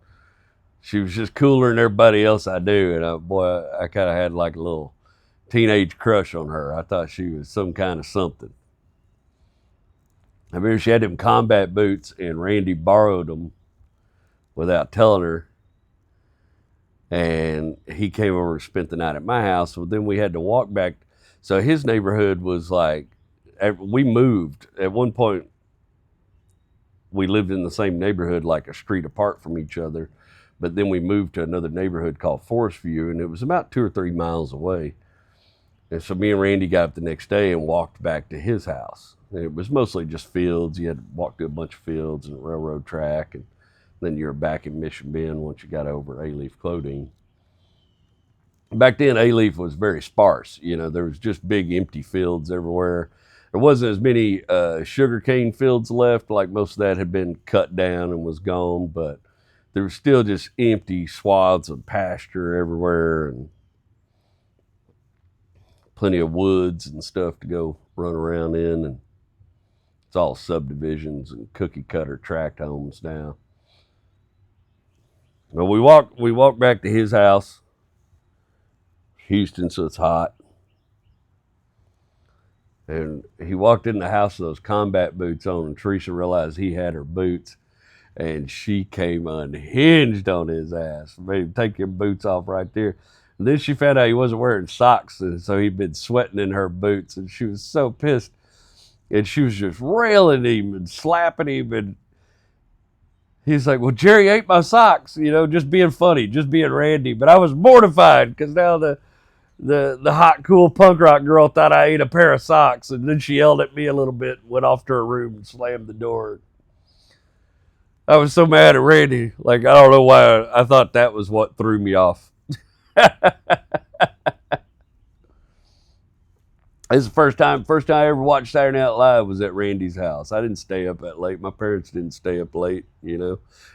she was just cooler than everybody else I knew. And I kind of had like a little teenage crush on her. I thought she was some kind of something. I remember she had them combat boots, and Randy borrowed them without telling her. And he came over and spent the night at my house. So then we had to walk back. So his neighborhood was like, we moved. At one point, we lived in the same neighborhood, like a street apart from each other. But then we moved to another neighborhood called Forest View, and it was about 2 or 3 miles away. And so me and Randy got up the next day and walked back to his house. And it was mostly just fields. You had to walk through a bunch of fields and a railroad track, and then you were back in Mission Bend once you got over A-Leaf Clothing. Back then, A-Leaf was very sparse. You know, there was just big empty fields everywhere. There wasn't as many sugarcane fields left, like most of that had been cut down and was gone, but there was still just empty swaths of pasture everywhere and plenty of woods and stuff to go run around in. And it's all subdivisions and cookie cutter tract homes now. Well, we walked back to his house, Houston, so it's hot. And he walked in the house with those combat boots on, and Teresa realized he had her boots, and she came unhinged on his ass. Made him take your boots off right there. And then she found out he wasn't wearing socks, and so he'd been sweating in her boots, and she was so pissed. And she was just railing him and slapping him, and he's like, "Well, Jerry ate my socks," just being funny, just being Randy. But I was mortified because now the hot, cool punk rock girl thought I ate a pair of socks, and then she yelled at me a little bit, went off to her room, and slammed the door. I was so mad at Randy. Like, I don't know why. I thought that was what threw me off. This is the first time I ever watched Saturday Night Live was at Randy's house. I didn't stay up that late. My parents didn't stay up late.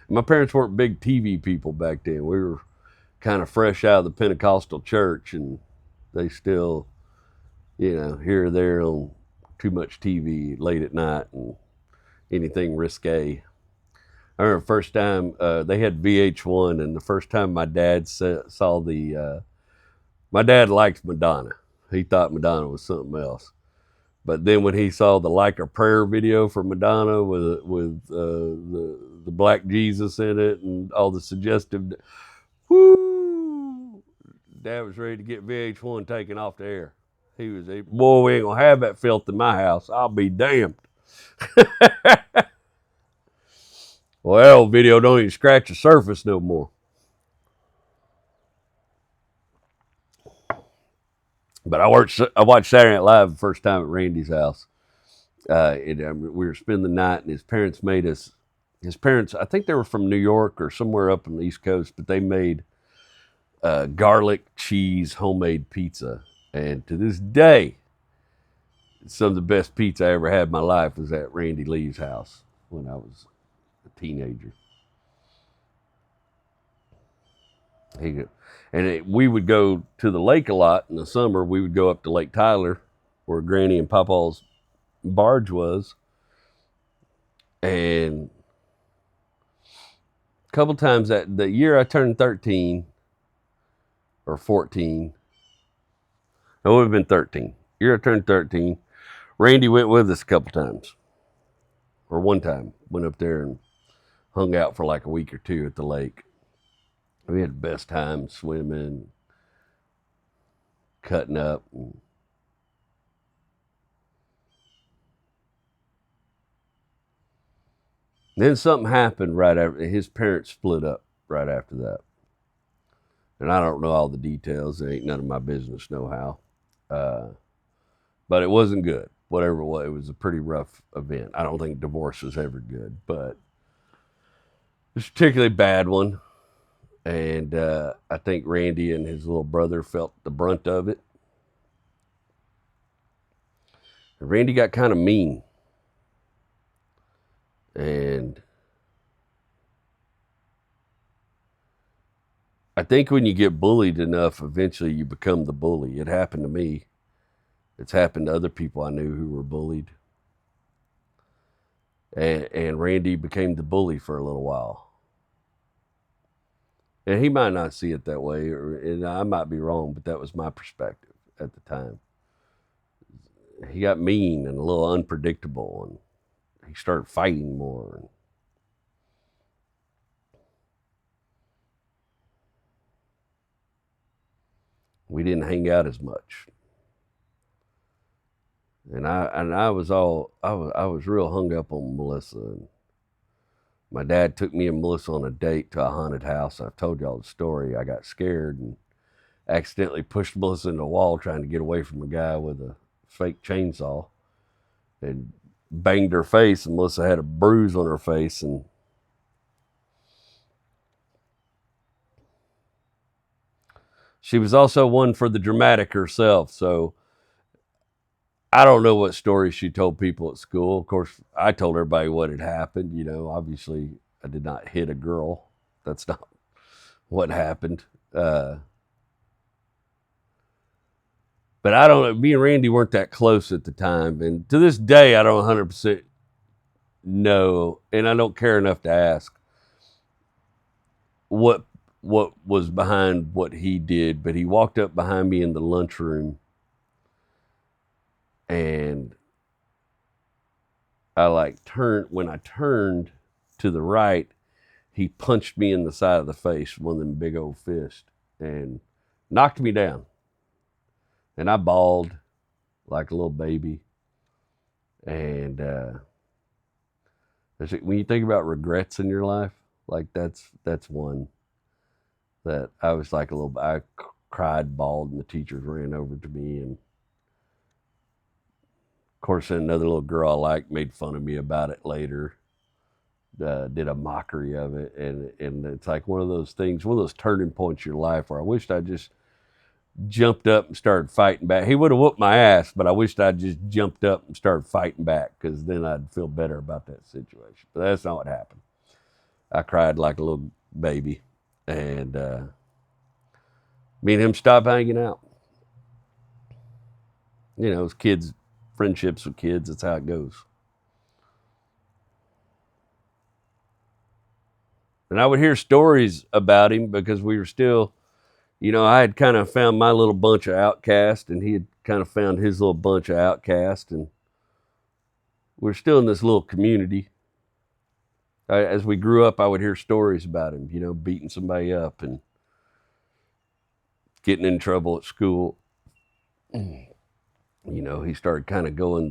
My parents weren't big TV people back then. We were kind of fresh out of the Pentecostal church, and they still, here or there on too much TV late at night and anything risque. I remember the first time they had VH1, and the first time my dad saw my dad liked Madonna. He thought Madonna was something else. But then when he saw the Like a Prayer video for Madonna with the black Jesus in it and all the suggestive, whoo, Dad was ready to get VH1 taken off the air. He was, boy, we ain't gonna have that filth in my house. I'll be damned. Well, that old video don't even scratch the surface no more. But I watched Saturday Night Live the first time at Randy's house. We were spending the night, and his parents made us. His parents, I think they were from New York or somewhere up on the East Coast, but they made garlic cheese homemade pizza. And to this day, some of the best pizza I ever had in my life was at Randy Lee's house when I was a teenager. We would go to the lake a lot in the summer. We would go up to Lake Tyler, where Granny and Papa's barge was. And a couple times the year I turned 13 or 14, it would have been 13. Year I turned 13, Randy went with us a couple times. Or one time, went up there and hung out for like a week or two at the lake. We had the best time swimming, cutting up. And then something happened right after. His parents split up right after that. And I don't know all the details. It ain't none of my business, no how. But it wasn't good. Whatever it was, it was a pretty rough event. I don't think divorce was ever good, but it was a particularly bad one. And I think Randy and his little brother felt the brunt of it. And Randy got kind of mean. And I think when you get bullied enough, eventually you become the bully. It happened to me. It's happened to other people I knew who were bullied. And Randy became the bully for a little while. And he might not see it that way, and I might be wrong, but that was my perspective at the time. He got mean and a little unpredictable, and he started fighting more. We didn't hang out as much. And I was real hung up on Melissa. And my dad took me and Melissa on a date to a haunted house. I've told y'all the story. I got scared and accidentally pushed Melissa into a wall trying to get away from a guy with a fake chainsaw and banged her face, and Melissa had a bruise on her face. And she was also one for the dramatic herself, so I don't know what stories she told people at school. Of course, I told everybody what had happened. Obviously, I did not hit a girl. That's not what happened. But I don't know. Me and Randy weren't that close at the time. And to this day, I don't 100% know, and I don't care enough to ask what was behind what he did, but he walked up behind me in the lunchroom, and I when I turned to the right, he punched me in the side of the face with one of them big old fists and knocked me down. And I bawled like a little baby. And when you think about regrets in your life, like that's one that I was like I cried, bawled, and the teachers ran over to me. And of course, another little girl I liked made fun of me about it later. Did a mockery of it, and it's like one of those things, one of those turning points in your life where I wished I just jumped up and started fighting back. He would have whooped my ass, but I wished I just jumped up and started fighting back, because then I'd feel better about that situation. But that's not what happened. I cried like a little baby, and me and him stopped hanging out. You know, as kids, friendships with kids, that's how it goes. And I would hear stories about him because we were still, you know, I had kind of found my little bunch of outcasts, and he had kind of found his little bunch of outcasts, and we're still in this little community. As we grew up, I would hear stories about him, you know, beating somebody up and getting in trouble at school. You know, he started kind of going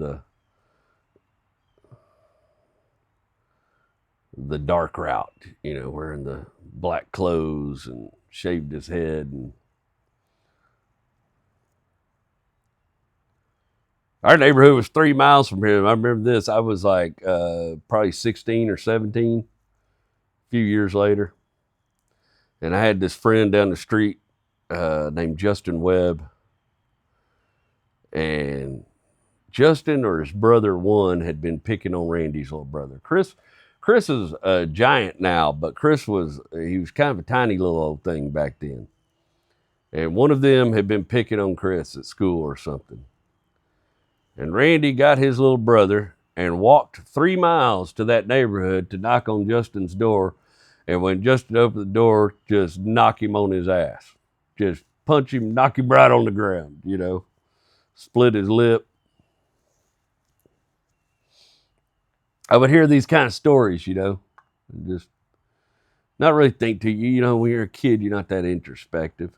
the dark route, you know, wearing the black clothes and shaved his head. And our neighborhood was 3 miles from here. I remember this. I was like probably 16 or 17 a few years later. And I had this friend down the street named Justin Webb. And Justin, or his brother one, had been picking on Randy's little brother. Chris is a giant now, but he was kind of a tiny little old thing back then. And one of them had been picking on Chris at school or something. And Randy got his little brother and walked 3 miles to that neighborhood to knock on Justin's door. And when Justin opened the door, just knock him on his ass. Just punch him, knock him right on the ground, you know. Split his lip. I would hear these kind of stories, you know, and just not really think to you. You know, when you're a kid, you're not that introspective.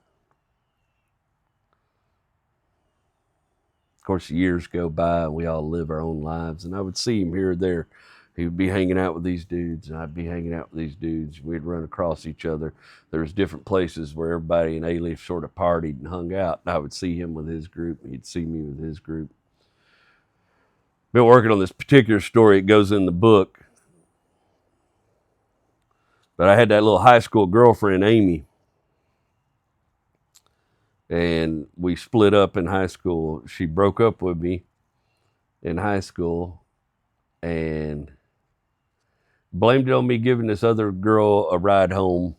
Of course, years go by and we all live our own lives, and I would see him here or there. He would be hanging out with these dudes, and I'd be hanging out with these dudes. We'd run across each other. There was different places where everybody in A-Leaf sort of partied and hung out, and I would see him with his group, and he'd see me with his group. Been working on this particular story. It goes in the book. But I had that little high school girlfriend, Amy. And we split up in high school. She broke up with me in high school and blamed it on me giving this other girl a ride home.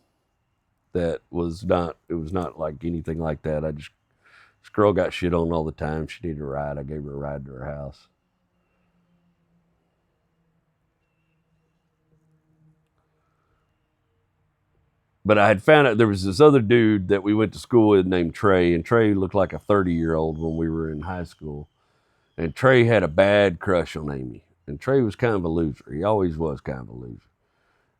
It was not like anything like that. This girl got shit on all the time. She needed a ride. I gave her a ride to her house. But I had found out there was this other dude that we went to school with named Trey, and Trey looked like a 30-year-old when we were in high school. And Trey had a bad crush on Amy. And Trey was kind of a loser. He always was kind of a loser.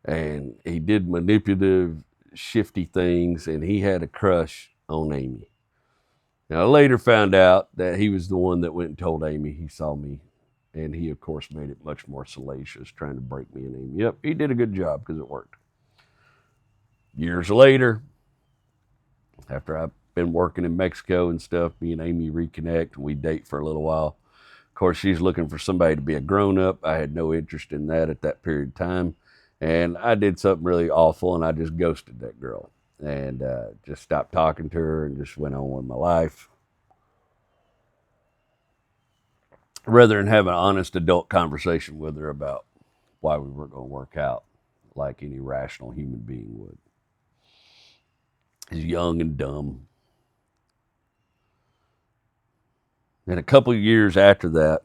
And he did manipulative, shifty things, and he had a crush on Amy. Now, I later found out that he was the one that went and told Amy he saw me. And he, of course, made it much more salacious, trying to break me and Amy up. He did a good job because it worked. Years later, after I've been working in Mexico and stuff, me and Amy reconnect, and we date for a little while. Of course, she's looking for somebody to be a grown-up. I had no interest in that at that period of time. And I did something really awful, and I just ghosted that girl. And just stopped talking to her and just went on with my life. Rather than have an honest adult conversation with her about why we weren't going to work out like any rational human being would. He's young and dumb. And a couple of years after that,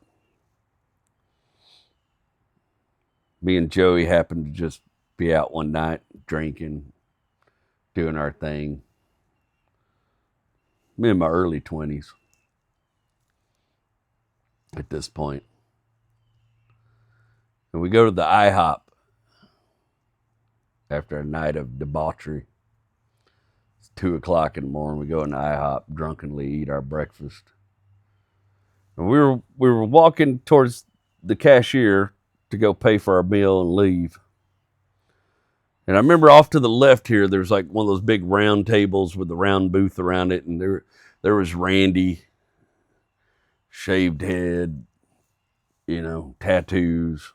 me and Joey happened to just be out one night drinking. doing our thing. Me in my early 20s at this point. And we go to the IHOP after a night of debauchery. It's 2 o'clock in the morning. We go in the IHOP, drunkenly eat our breakfast. And we were walking towards the cashier to go pay for our meal and leave. And I remember off to the left here, there's like one of those big round tables with the round booth around it. And there was Randy, shaved head, tattoos,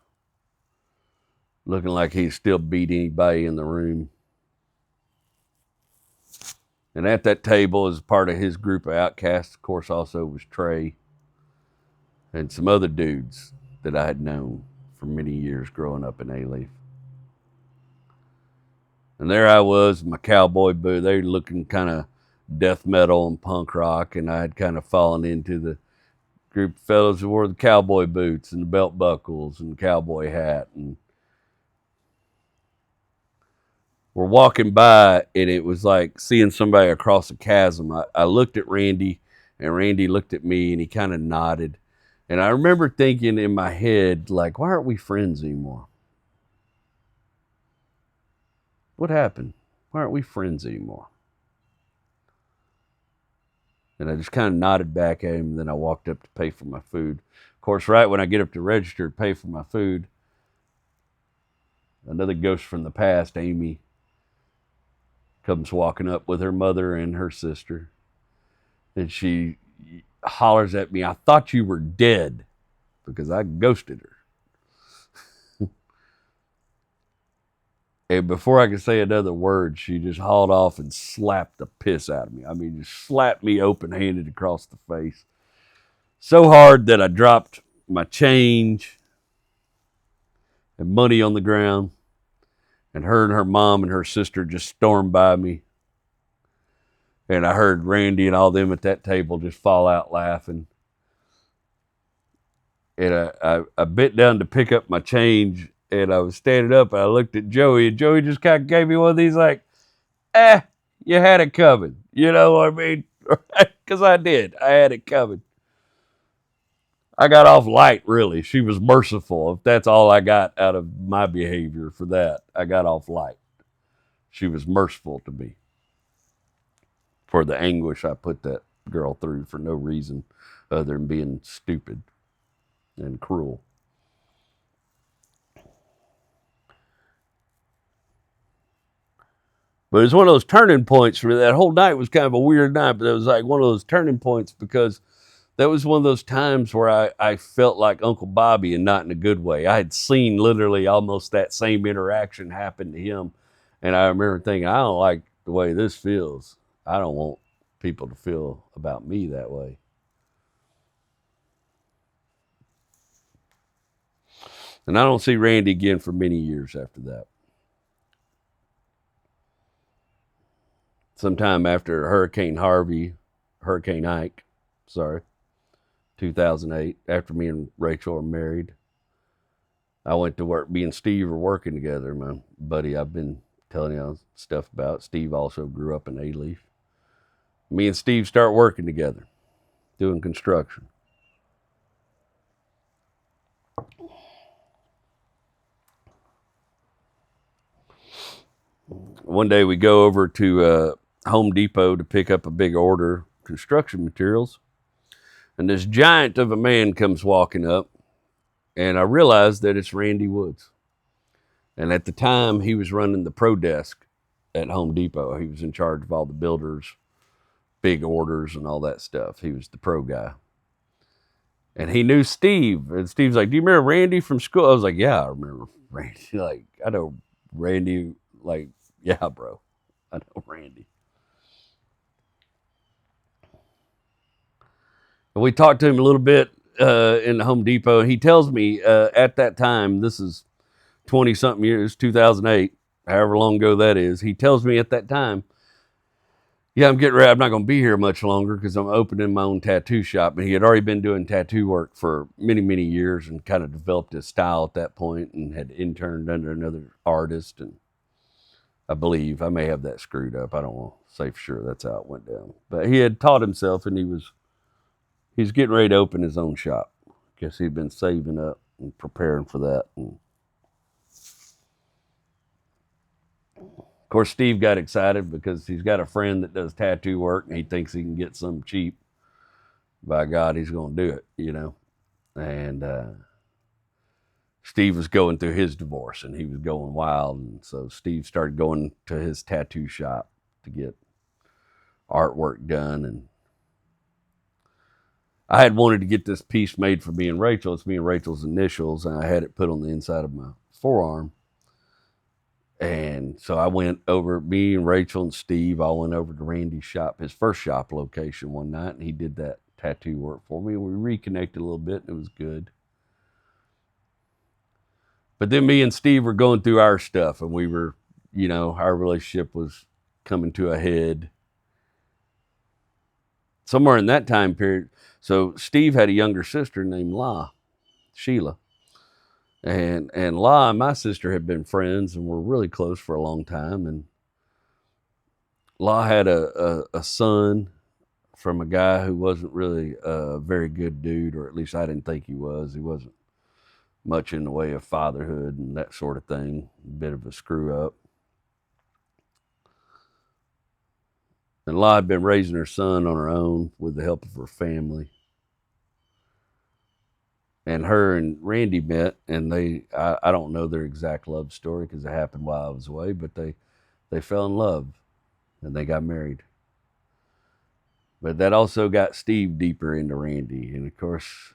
looking like he still beat anybody in the room. And at that table, as part of his group of outcasts, of course, also was Trey and some other dudes that I had known for many years growing up in A-Leaf. And there I was, my cowboy boot. They were looking kind of death metal and punk rock, and I had kind of fallen into the group of fellows who wore the cowboy boots and the belt buckles and the cowboy hat. And we're walking by, and it was like seeing somebody across a chasm. I looked at Randy, and Randy looked at me, and he kind of nodded. And I remember thinking in my head, like, why aren't we friends anymore? What happened? Why aren't we friends anymore? And I just kind of nodded back at him, and then I walked up to pay for my food. Of course, right when I get up to register to pay for my food, another ghost from the past, Amy, comes walking up with her mother and her sister. And she hollers at me, "I thought you were dead," because I ghosted her. And before I could say another word, she just hauled off and slapped the piss out of me. I mean, just slapped me open-handed across the face. So hard that I dropped my change and money on the ground. And her mom and her sister just stormed by me. And I heard Randy and all them at that table just fall out laughing. And I bent down to pick up my change, and I was standing up, and I looked at Joey, and Joey just kind of gave me one of these like, you had it coming. You know what I mean? Because I did. I had it coming. I got off light, really. She was merciful. If that's all I got out of my behavior for that, I got off light. She was merciful to me for the anguish I put that girl through for no reason other than being stupid and cruel. But it was one of those turning points for me. That whole night was kind of a weird night, but it was like one of those turning points because that was one of those times where I felt like Uncle Bobby, and not in a good way. I had seen literally almost that same interaction happen to him. And I remember thinking, I don't like the way this feels. I don't want people to feel about me that way. And I don't see Randy again for many years after that. Sometime after Hurricane Ike, 2008, after me and Rachel were married, I went to work. Me and Steve were working together. My buddy I've been telling you stuff about. Steve also grew up in A-Leaf. Me and Steve start working together, doing construction. One day we go over to Home Depot to pick up a big order of construction materials. And this giant of a man comes walking up, and I realized that it's Randy Woods. And at the time, he was running the pro desk at Home Depot. He was in charge of all the builders, big orders, and all that stuff. He was the pro guy. And he knew Steve. And Steve's like, "Do you remember Randy from school?" I was like, "Yeah, I remember Randy." Like, I know Randy. Like, yeah, bro. I know Randy. And we talked to him a little bit in the Home Depot. And he tells me at that time, this is 20-something years, 2008, however long ago that is. He tells me at that time, "Yeah, I'm getting ready. I'm not going to be here much longer because I'm opening my own tattoo shop." And he had already been doing tattoo work for many, many years and kind of developed his style at that point and had interned under another artist. And I believe. I may have that screwed up. I don't want to say for sure that's how it went down. But he had taught himself, and he's getting ready to open his own shop. Guess he'd been saving up and preparing for that. And of course, Steve got excited because he's got a friend that does tattoo work, and he thinks he can get some cheap. By God, he's going to do it, you know. And Steve was going through his divorce, and he was going wild. And so Steve started going to his tattoo shop to get artwork done. And I had wanted to get this piece made for me and Rachel. It's me and Rachel's initials, and I had it put on the inside of my forearm. And so I went over, me and Rachel and Steve, I went over to Randy's shop, his first shop location one night, and he did that tattoo work for me. We reconnected a little bit, and it was good. But then me and Steve were going through our stuff, and we were, you know, our relationship was coming to a head. Somewhere in that time period, so Steve had a younger sister named Sheila. And La and my sister had been friends and were really close for a long time. And La had a son from a guy who wasn't really a very good dude, or at least I didn't think he was. He wasn't much in the way of fatherhood and that sort of thing. A bit of a screw up. And La had been raising her son on her own with the help of her family. And her and Randy met, and I don't know their exact love story because it happened while I was away, but they fell in love and they got married. But that also got Steve deeper into Randy. And of course,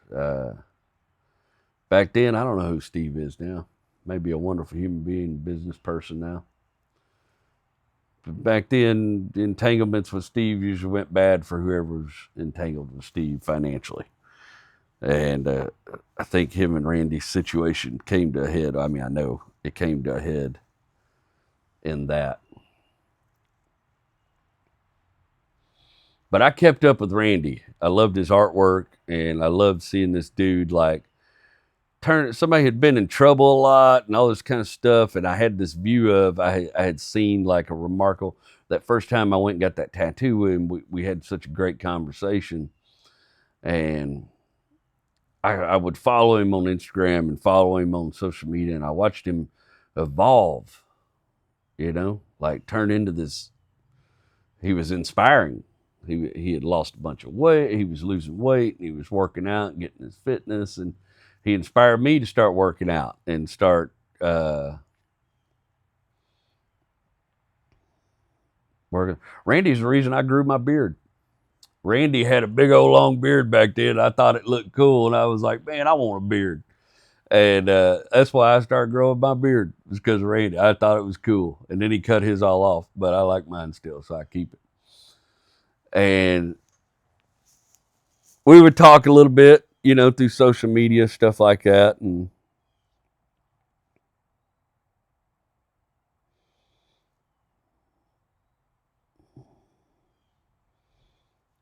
back then, I don't know who Steve is now. Maybe a wonderful human being, business person now. But back then, entanglements with Steve usually went bad for whoever was entangled with Steve financially. And I think him and Randy's situation came to a head. I mean, I know it came to a head in that. But I kept up with Randy. I loved his artwork, and I loved seeing this dude like somebody had been in trouble a lot and all this kind of stuff. And I had this view of, I had seen like a remarkable, that first time I went and got that tattoo, and we had such a great conversation. And I would follow him on Instagram and follow him on social media, and I watched him evolve, you know, like turn into this. He was inspiring. He had lost a bunch of weight. He was losing weight. And he was working out and getting his fitness, and he inspired me to start working out and start working. Randy's the reason I grew my beard. Randy had a big old long beard back then. I thought it looked cool, and I was like, man, I want a beard. And that's why I started growing my beard, was because of Randy. I thought it was cool. And then he cut his all off, but I like mine still, so I keep it. And we would talk a little bit, you know, through social media, stuff like that. And of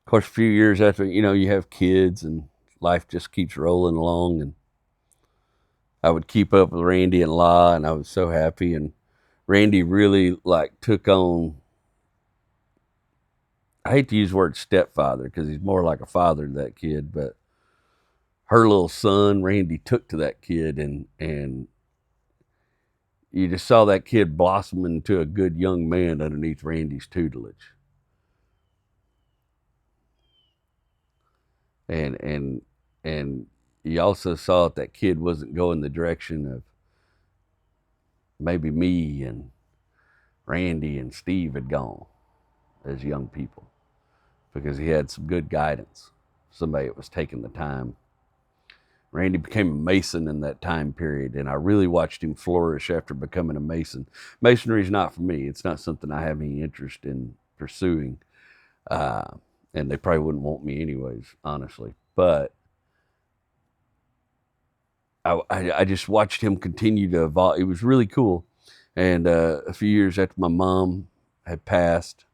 course, a few years after, you know, you have kids and life just keeps rolling along. And I would keep up with Randy and La, and I was so happy. And Randy really like took on, I hate to use the word stepfather because he's more like a father to that kid, but her little son, Randy, took to that kid, and you just saw that kid blossom into a good young man underneath Randy's tutelage. And you also saw that kid wasn't going the direction of maybe me and Randy and Steve had gone as young people, because he had some good guidance, somebody that was taking the time. Randy became a Mason in that time period, and I really watched him flourish after becoming a Mason. Masonry is not for me. It's not something I have any interest in pursuing. And they probably wouldn't want me anyways, honestly. But I just watched him continue to evolve. It was really cool. And a few years after my mom had passed,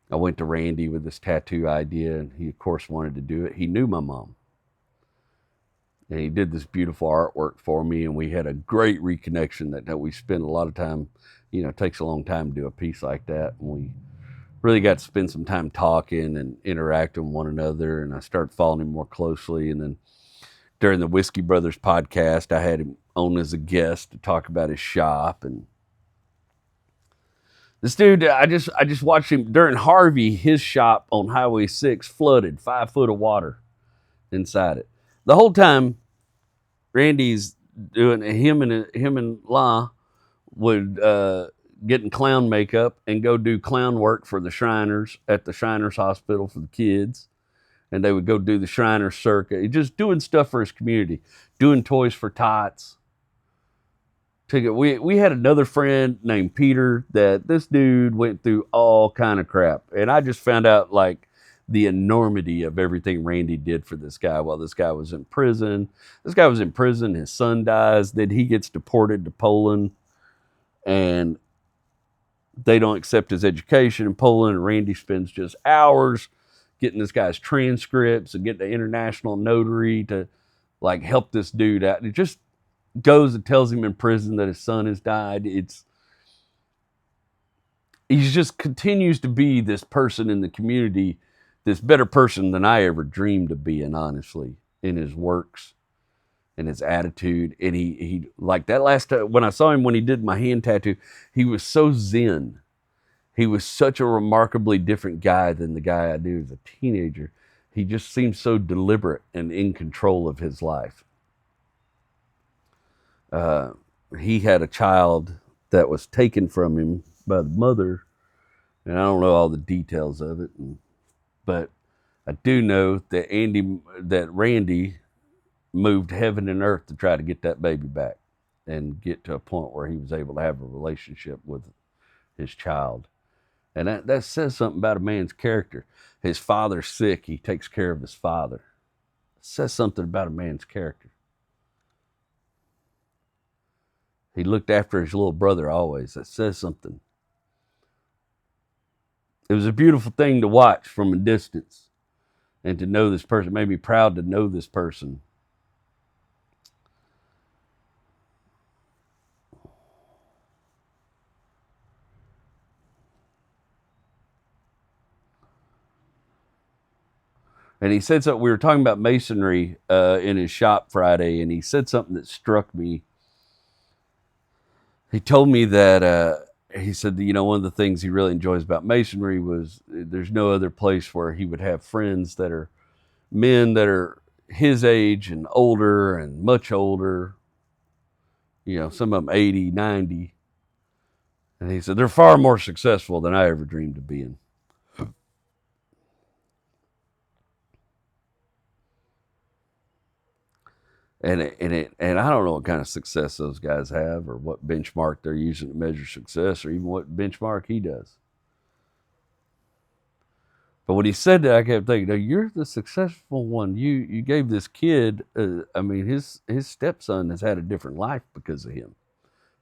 I went to Randy with this tattoo idea, and he, of course, wanted to do it. He knew my mom. And he did this beautiful artwork for me, and we had a great reconnection that we spent a lot of time it takes a long time to do a piece like that. And we really got to spend some time talking and interacting with one another. And I started following him more closely. And then during the Whiskey Brothers podcast, I had him on as a guest to talk about his shop. And this dude, I just watched him during Harvey. His shop on Highway 6 flooded, 5 foot of water inside it. The whole time, Randy's doing him and La would get in clown makeup and go do clown work for the Shriners at the Shriners Hospital for the kids. And they would go do the Shriners circuit, just doing stuff for his community, doing toys for tots. We had another friend named Peter that this dude went through all kind of crap. And I just found out like the enormity of everything Randy did for this guy while this guy was in prison. This guy was in prison. His son dies. Then he gets deported to Poland. And they don't accept his education in Poland. And Randy spends just hours getting this guy's transcripts and getting the international notary to like help this dude out. And it just goes and tells him in prison that his son has died. He just continues to be this person in the community, this better person than I ever dreamed of being, honestly, in his works and his attitude. And he like that last time when I saw him when he did my hand tattoo, he was so zen. He was such a remarkably different guy than the guy I knew as a teenager. He just seemed so deliberate and in control of his life. He had a child that was taken from him by the mother, and I don't know all the details of it, but I do know that Randy moved heaven and earth to try to get that baby back and get to a point where he was able to have a relationship with his child. And that says something about a man's character. His father's sick, he takes care of his father. It says something about a man's character. He looked after his little brother always. That says something. It was a beautiful thing to watch from a distance and to know this person. It made me proud to know this person. And he said something, we were talking about masonry in his shop Friday, and he said something that struck me. He told me that, he said, that, one of the things he really enjoys about masonry was there's no other place where he would have friends that are men that are his age and older and much older, some of them 80, 90. And he said, they're far more successful than I ever dreamed of being. And I don't know what kind of success those guys have or what benchmark they're using to measure success or even what benchmark he does. But when he said that, I kept thinking, no, you're the successful one. You gave this kid, his stepson has had a different life because of him.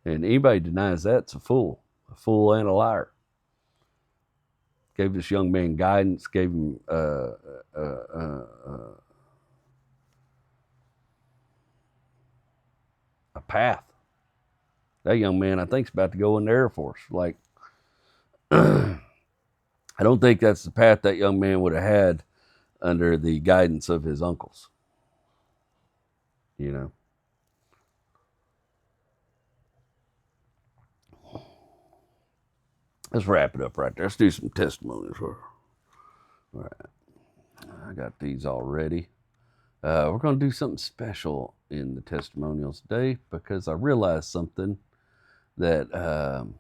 And anybody denies that's a fool and a liar. Gave this young man guidance, gave him a path. That young man, I think, is about to go in the Air Force. Like, I don't think that's the path that young man would have had under the guidance of his uncles. Let's wrap it up right there. Let's do some testimonies. All right. I got these all ready. We're going to do something special in the testimonials today because I realized something that I'm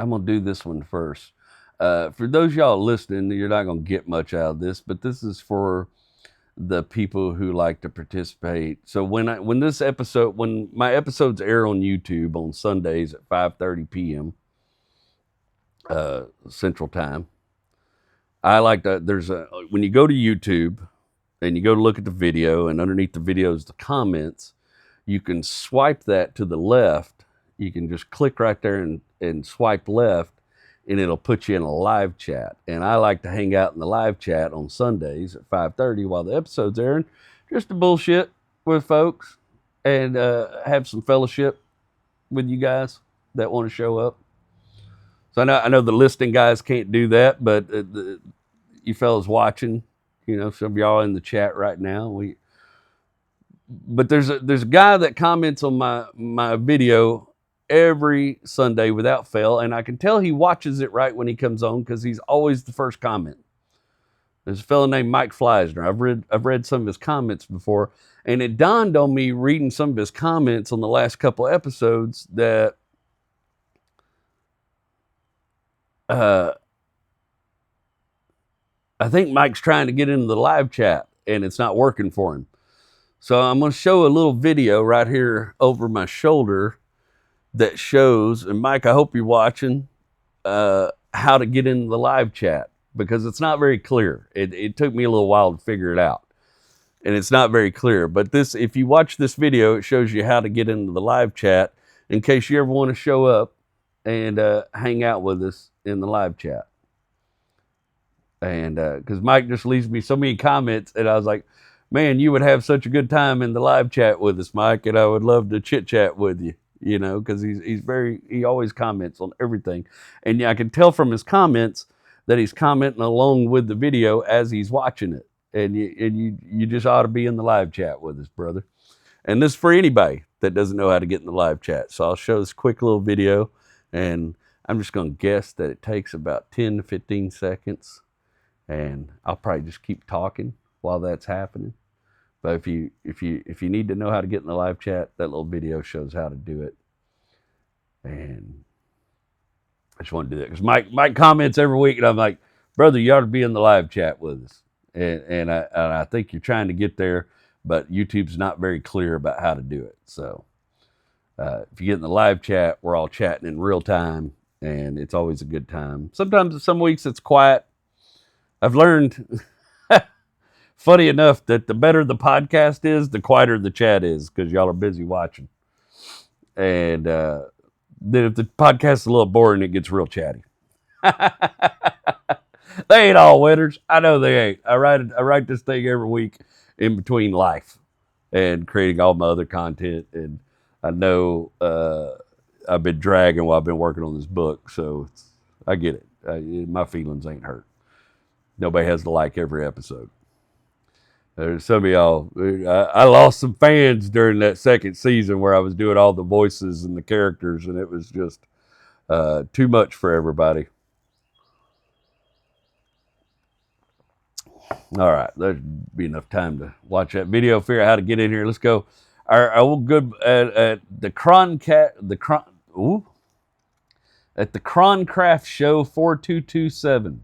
going to do this one first. For those of y'all listening, you're not going to get much out of this, but this is for the people who like to participate. So when my episodes air on YouTube on Sundays at 5:30 p.m. Central Time, I like that. When you go to YouTube and you go to look at the video, and underneath the video is the comments, you can swipe that to the left. You can just click right there and swipe left, and it'll put you in a live chat. And I like to hang out in the live chat on Sundays at 5:30 while the episode's airing, just to bullshit with folks and have some fellowship with you guys that want to show up. So I know the listing guys can't do that, but you fellas watching, some of y'all in the chat right now. But there's a guy that comments on my video every Sunday without fail, and I can tell he watches it right when he comes on because he's always the first comment. There's a fellow named Mike Fleisner. I've read some of his comments before, and it dawned on me reading some of his comments on the last couple of episodes that I think Mike's trying to get into the live chat, and it's not working for him. So I'm going to show a little video right here over my shoulder that shows, and Mike, I hope you're watching, how to get into the live chat, because it's not very clear. It took me a little while to figure it out, and it's not very clear. But if you watch this video, it shows you how to get into the live chat in case you ever want to show up and hang out with us in the live chat. And because Mike just leaves me so many comments, and I was like, man, you would have such a good time in the live chat with us, Mike, and I would love to chit chat with you, because he always comments on everything. And I can tell from his comments that he's commenting along with the video as he's watching it. And you just ought to be in the live chat with us, brother. And this is for anybody that doesn't know how to get in the live chat. So I'll show this quick little video, and I'm just going to guess that it takes about 10 to 15 seconds. And I'll probably just keep talking while that's happening. But if you need to know how to get in the live chat, that little video shows how to do it. And I just want to do that because Mike comments every week, and I'm like, brother, you ought to be in the live chat with us. And I think you're trying to get there, but YouTube's not very clear about how to do it. So if you get in the live chat, we're all chatting in real time, and it's always a good time. Sometimes, some weeks it's quiet. I've learned, funny enough, that the better the podcast is, the quieter the chat is, because y'all are busy watching. And then if the podcast is a little boring, it gets real chatty. They ain't all winners. I know they ain't. I write this thing every week in between life and creating all my other content. And I know I've been dragging while I've been working on this book, so I get it. My feelings ain't hurt. Nobody has to like every episode. There's some of y'all, I lost some fans during that second season where I was doing all the voices and the characters, and it was just too much for everybody. All right, there'd be enough time to watch that video, figure out how to get in here. Let's go. I will go at the Croncraft Show 4227.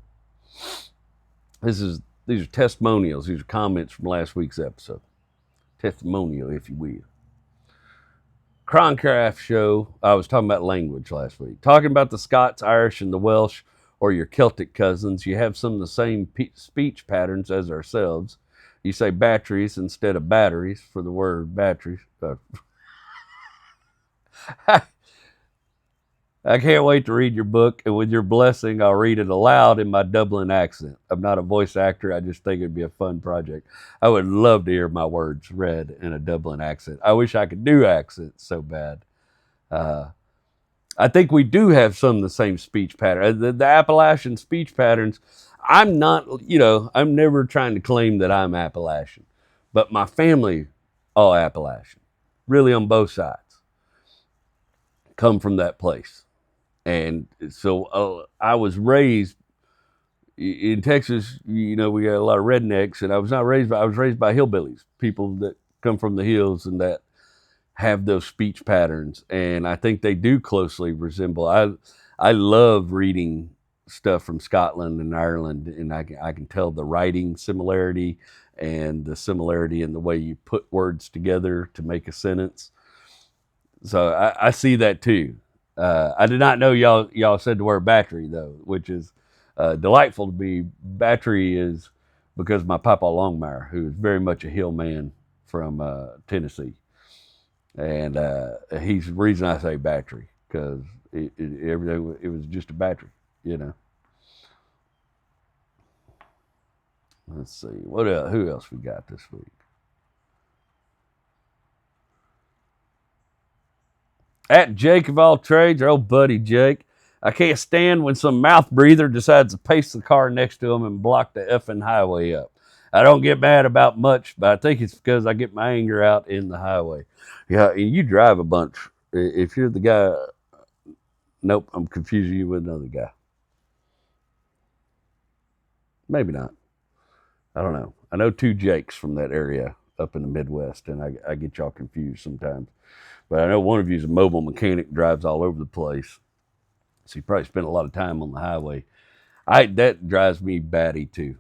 These are testimonials. These are comments from last week's episode. Testimonial, if you will. Croncraft Show. I was talking about language last week. Talking about the Scots, Irish, and the Welsh, or your Celtic cousins. You have some of the same speech patterns as ourselves. You say batteries instead of batteries for the word batteries. I can't wait to read your book, and with your blessing, I'll read it aloud in my Dublin accent. I'm not a voice actor. I just think it'd be a fun project. I would love to hear my words read in a Dublin accent. I wish I could do accents so bad. I think we do have some of the same speech patterns. The Appalachian speech patterns, I'm not, I'm never trying to claim that I'm Appalachian, but my family, all Appalachian, really on both sides, come from that place. And so I was raised in Texas. We got a lot of rednecks, and I was raised by hillbillies, people that come from the hills and that have those speech patterns. And I think they do closely resemble. I love reading stuff from Scotland and Ireland, and I can tell the writing similarity and the similarity in the way you put words together to make a sentence. So I see that too. I did not know y'all said the word battery, though, which is delightful to me. Battery is because my Papa Longmire, who is very much a hill man from Tennessee. And he's the reason I say battery, because everything, it was just a battery, Let's see. What else? Who else we got this week? At Jake of all trades, our old buddy Jake. I can't stand when some mouth breather decides to pace the car next to him and block the effing highway up. I don't get mad about much, but I think it's because I get my anger out in the highway. Yeah, and you drive a bunch. If you're the guy, nope, I'm confusing you with another guy. Maybe not. I don't know. I know two Jakes from that area up in the Midwest, and I get y'all confused sometimes. But I know one of you is a mobile mechanic, drives all over the place. So you probably spend a lot of time on the highway. That drives me batty too.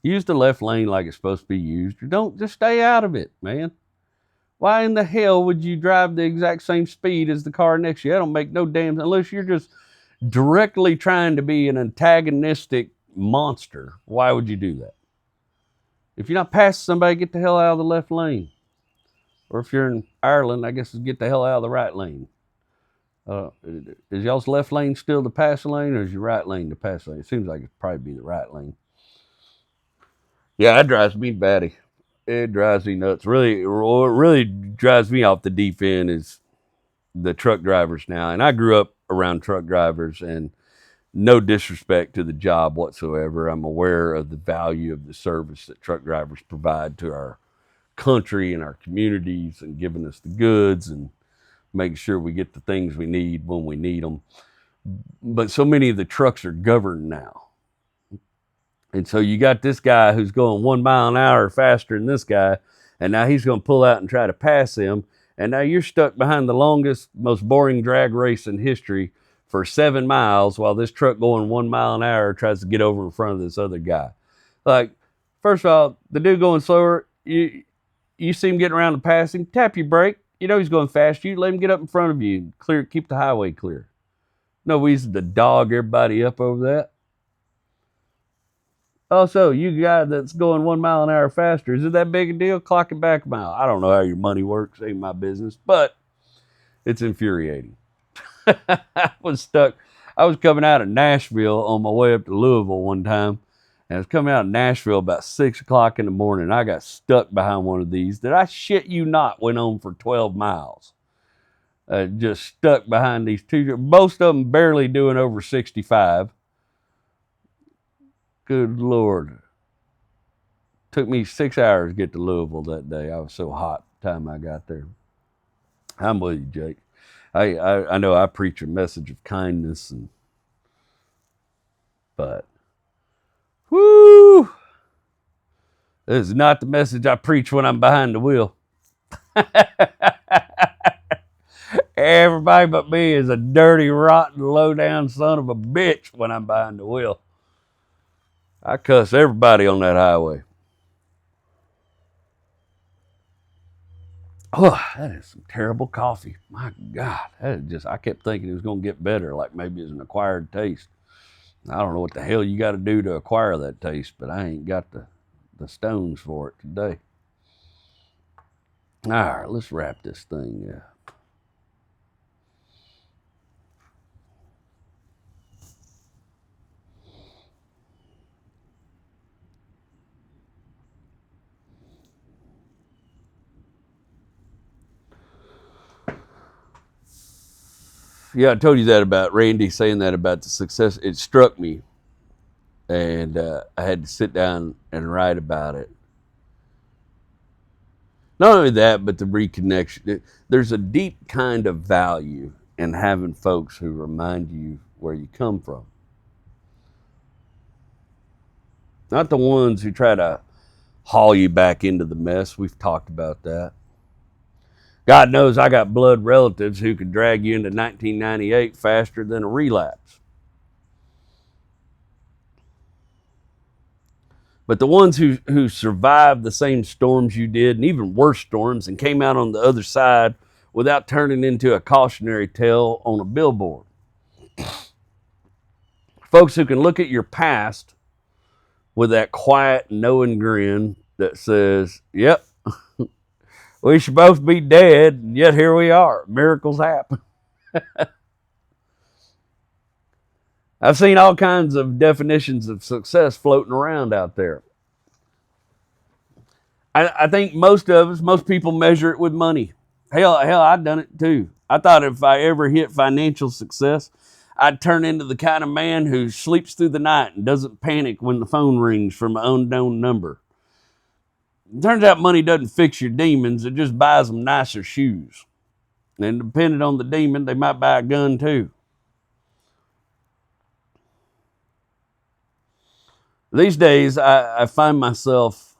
Use the left lane like it's supposed to be used, or don't just stay out of it, man. Why in the hell would you drive the exact same speed as the car next to you? That don't make no damn sense unless you're just directly trying to be an antagonistic monster. Why would you do that? If you're not passing somebody, get the hell out of the left lane. Or if you're in Ireland, I guess get the hell out of the right lane. Is y'all's left lane still the pass lane, or is your right lane the pass lane? It seems like it'd probably be the right lane. Yeah, that drives me batty. It drives me nuts. Really, what really drives me off the deep end is the truck drivers now. And I grew up around truck drivers, and no disrespect to the job whatsoever. I'm aware of the value of the service that truck drivers provide to our country and our communities, and giving us the goods and making sure we get the things we need when we need them. But so many of the trucks are governed now. And so you got this guy who's going 1 mile an hour faster than this guy, and now he's going to pull out and try to pass him. And now you're stuck behind the longest, most boring drag race in history for 7 miles while this truck going 1 mile an hour tries to get over in front of this other guy. Like, first of all, the dude going slower, you see him getting around to pass him, tap your brake. You know he's going fast. You let him get up in front of you, keep the highway clear. No reason to dog everybody up over that. Also, you guy that's going 1 mile an hour faster, is it that big a deal? Clock it back a mile. I don't know how your money works, ain't my business, but it's infuriating. I was stuck. I was coming out of Nashville on my way up to Louisville one time, and I was coming out of Nashville about 6 o'clock in the morning. I got stuck behind one of these that I shit you not went on for 12 miles. Just stuck behind these two, most of them barely doing over 65. Good Lord. Took me 6 hours to get to Louisville that day. I was so hot the time I got there. I'm with you, Jake. I know I preach a message of kindness, but whoo, this is not the message I preach when I'm behind the wheel. Everybody but me is a dirty, rotten, low-down son of a bitch when I'm behind the wheel. I cuss everybody on that highway. Oh, that is some terrible coffee. My God, I kept thinking it was going to get better, like maybe it's an acquired taste. I don't know what the hell you got to do to acquire that taste, but I ain't got the stones for it today. All right, let's wrap this thing up. Yeah, I told you that about Randy saying that about the success. It struck me, and I had to sit down and write about it. Not only that, but the reconnection. There's a deep kind of value in having folks who remind you where you come from. Not the ones who try to haul you back into the mess. We've talked about that. God knows I got blood relatives who could drag you into 1998 faster than a relapse. But the ones who survived the same storms you did, and even worse storms, and came out on the other side without turning into a cautionary tale on a billboard. Folks who can look at your past with that quiet, knowing grin that says, yep, we should both be dead, and yet here we are. Miracles happen. I've seen all kinds of definitions of success floating around out there. I think most people measure it with money. Hell, I've done it too. I thought if I ever hit financial success, I'd turn into the kind of man who sleeps through the night and doesn't panic when the phone rings from an unknown number. It turns out money doesn't fix your demons, it just buys them nicer shoes. And depending on the demon, they might buy a gun too. These days, I find myself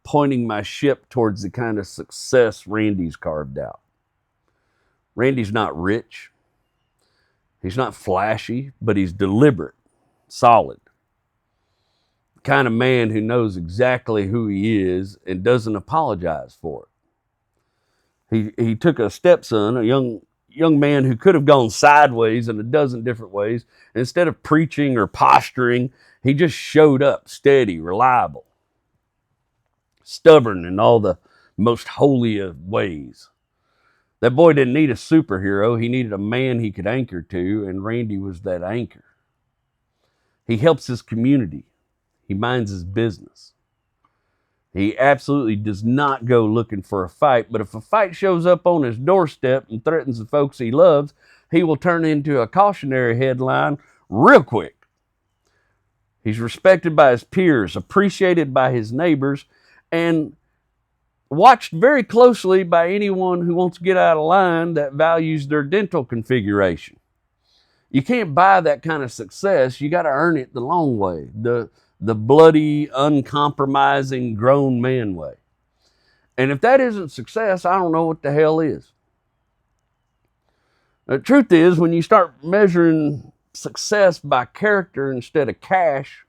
pointing my ship towards the kind of success Randy's carved out. Randy's not rich. He's not flashy, but he's deliberate, solid. The kind of man who knows exactly who he is and doesn't apologize for it. He took a stepson, a young man who could have gone sideways in a dozen different ways. And instead of preaching or posturing, he just showed up steady, reliable, stubborn in all the most holy of ways. That boy didn't need a superhero. He needed a man he could anchor to, and Randy was that anchor. He helps his community. He minds his business. He absolutely does not go looking for a fight, but if a fight shows up on his doorstep and threatens the folks he loves, he will turn into a cautionary headline real quick. He's respected by his peers, appreciated by his neighbors, and watched very closely by anyone who wants to get out of line that values their dental configuration. You can't buy that kind of success. You got to earn it the long way, the bloody, uncompromising, grown man way. And if that isn't success, I don't know what the hell is. The truth is, when you start measuring success by character instead of cash,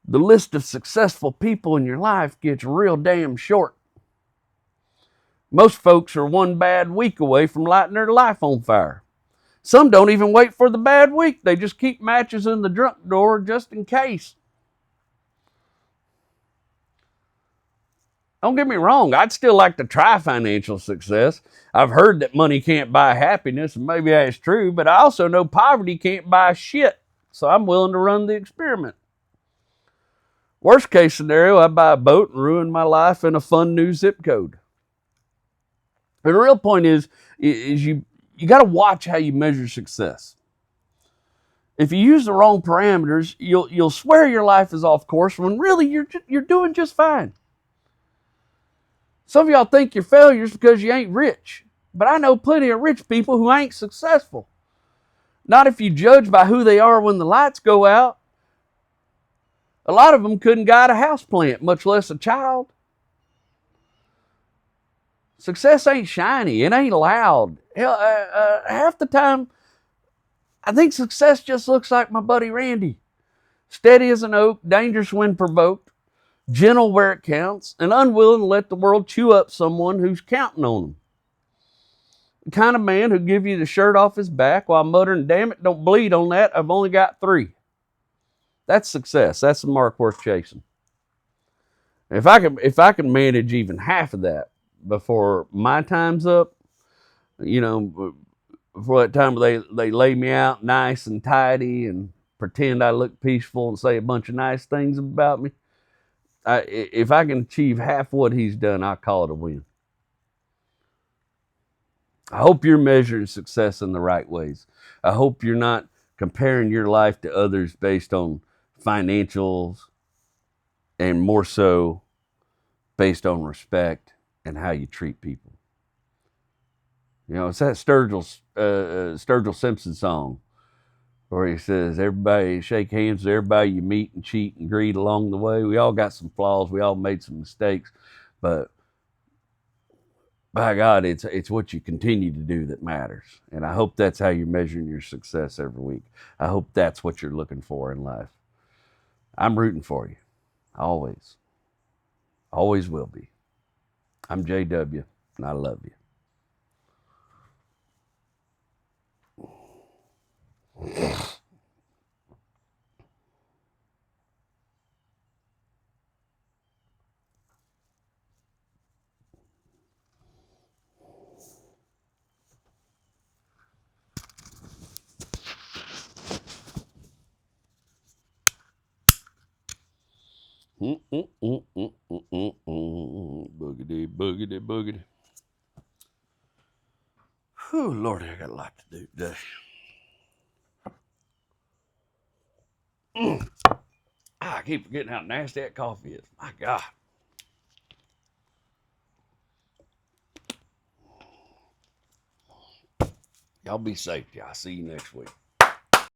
the list of successful people in your life gets real damn short. Most folks are one bad week away from lighting their life on fire. Some don't even wait for the bad week. They just keep matches in the trunk drawer just in case. Don't get me wrong, I'd still like to try financial success. I've heard that money can't buy happiness, and maybe that's true, but I also know poverty can't buy shit, so I'm willing to run the experiment. Worst case scenario, I buy a boat and ruin my life in a fun new zip code. But the real point is you got to watch how you measure success. If you use the wrong parameters, you'll swear your life is off course when really you're doing just fine. Some of y'all think you're failures because you ain't rich, but I know plenty of rich people who ain't successful. Not if you judge by who they are when the lights go out. A lot of them couldn't guide a houseplant, much less a child. Success ain't shiny. It ain't loud. Hell, half the time, I think success just looks like my buddy Randy. Steady as an oak, dangerous when provoked, gentle where it counts, and unwilling to let the world chew up someone who's counting on them. The kind of man who'll give you the shirt off his back while muttering, "Damn it, don't bleed on that. I've only got 3." That's success. That's the mark worth chasing. If I can manage even half of that before my time's up, before that time they lay me out nice and tidy and pretend I look peaceful and say a bunch of nice things about me, if I can achieve half what he's done, I call it a win. I hope you're measuring success in the right ways. I hope you're not comparing your life to others based on financials, and more so based on respect and how you treat people. It's that Sturgill Simpson song where he says, everybody shake hands with everybody you meet and cheat and greet along the way. We all got some flaws. We all made some mistakes, but by God, it's what you continue to do that matters. And I hope that's how you're measuring your success every week. I hope that's what you're looking for in life. I'm rooting for you. Always. Always will be. I'm JW, and I love you. Boogity, boogity, boogity. Whew, Lordy, I got a lot to do today. I keep forgetting how nasty that coffee is. My God. Y'all be safe, y'all. See you next week.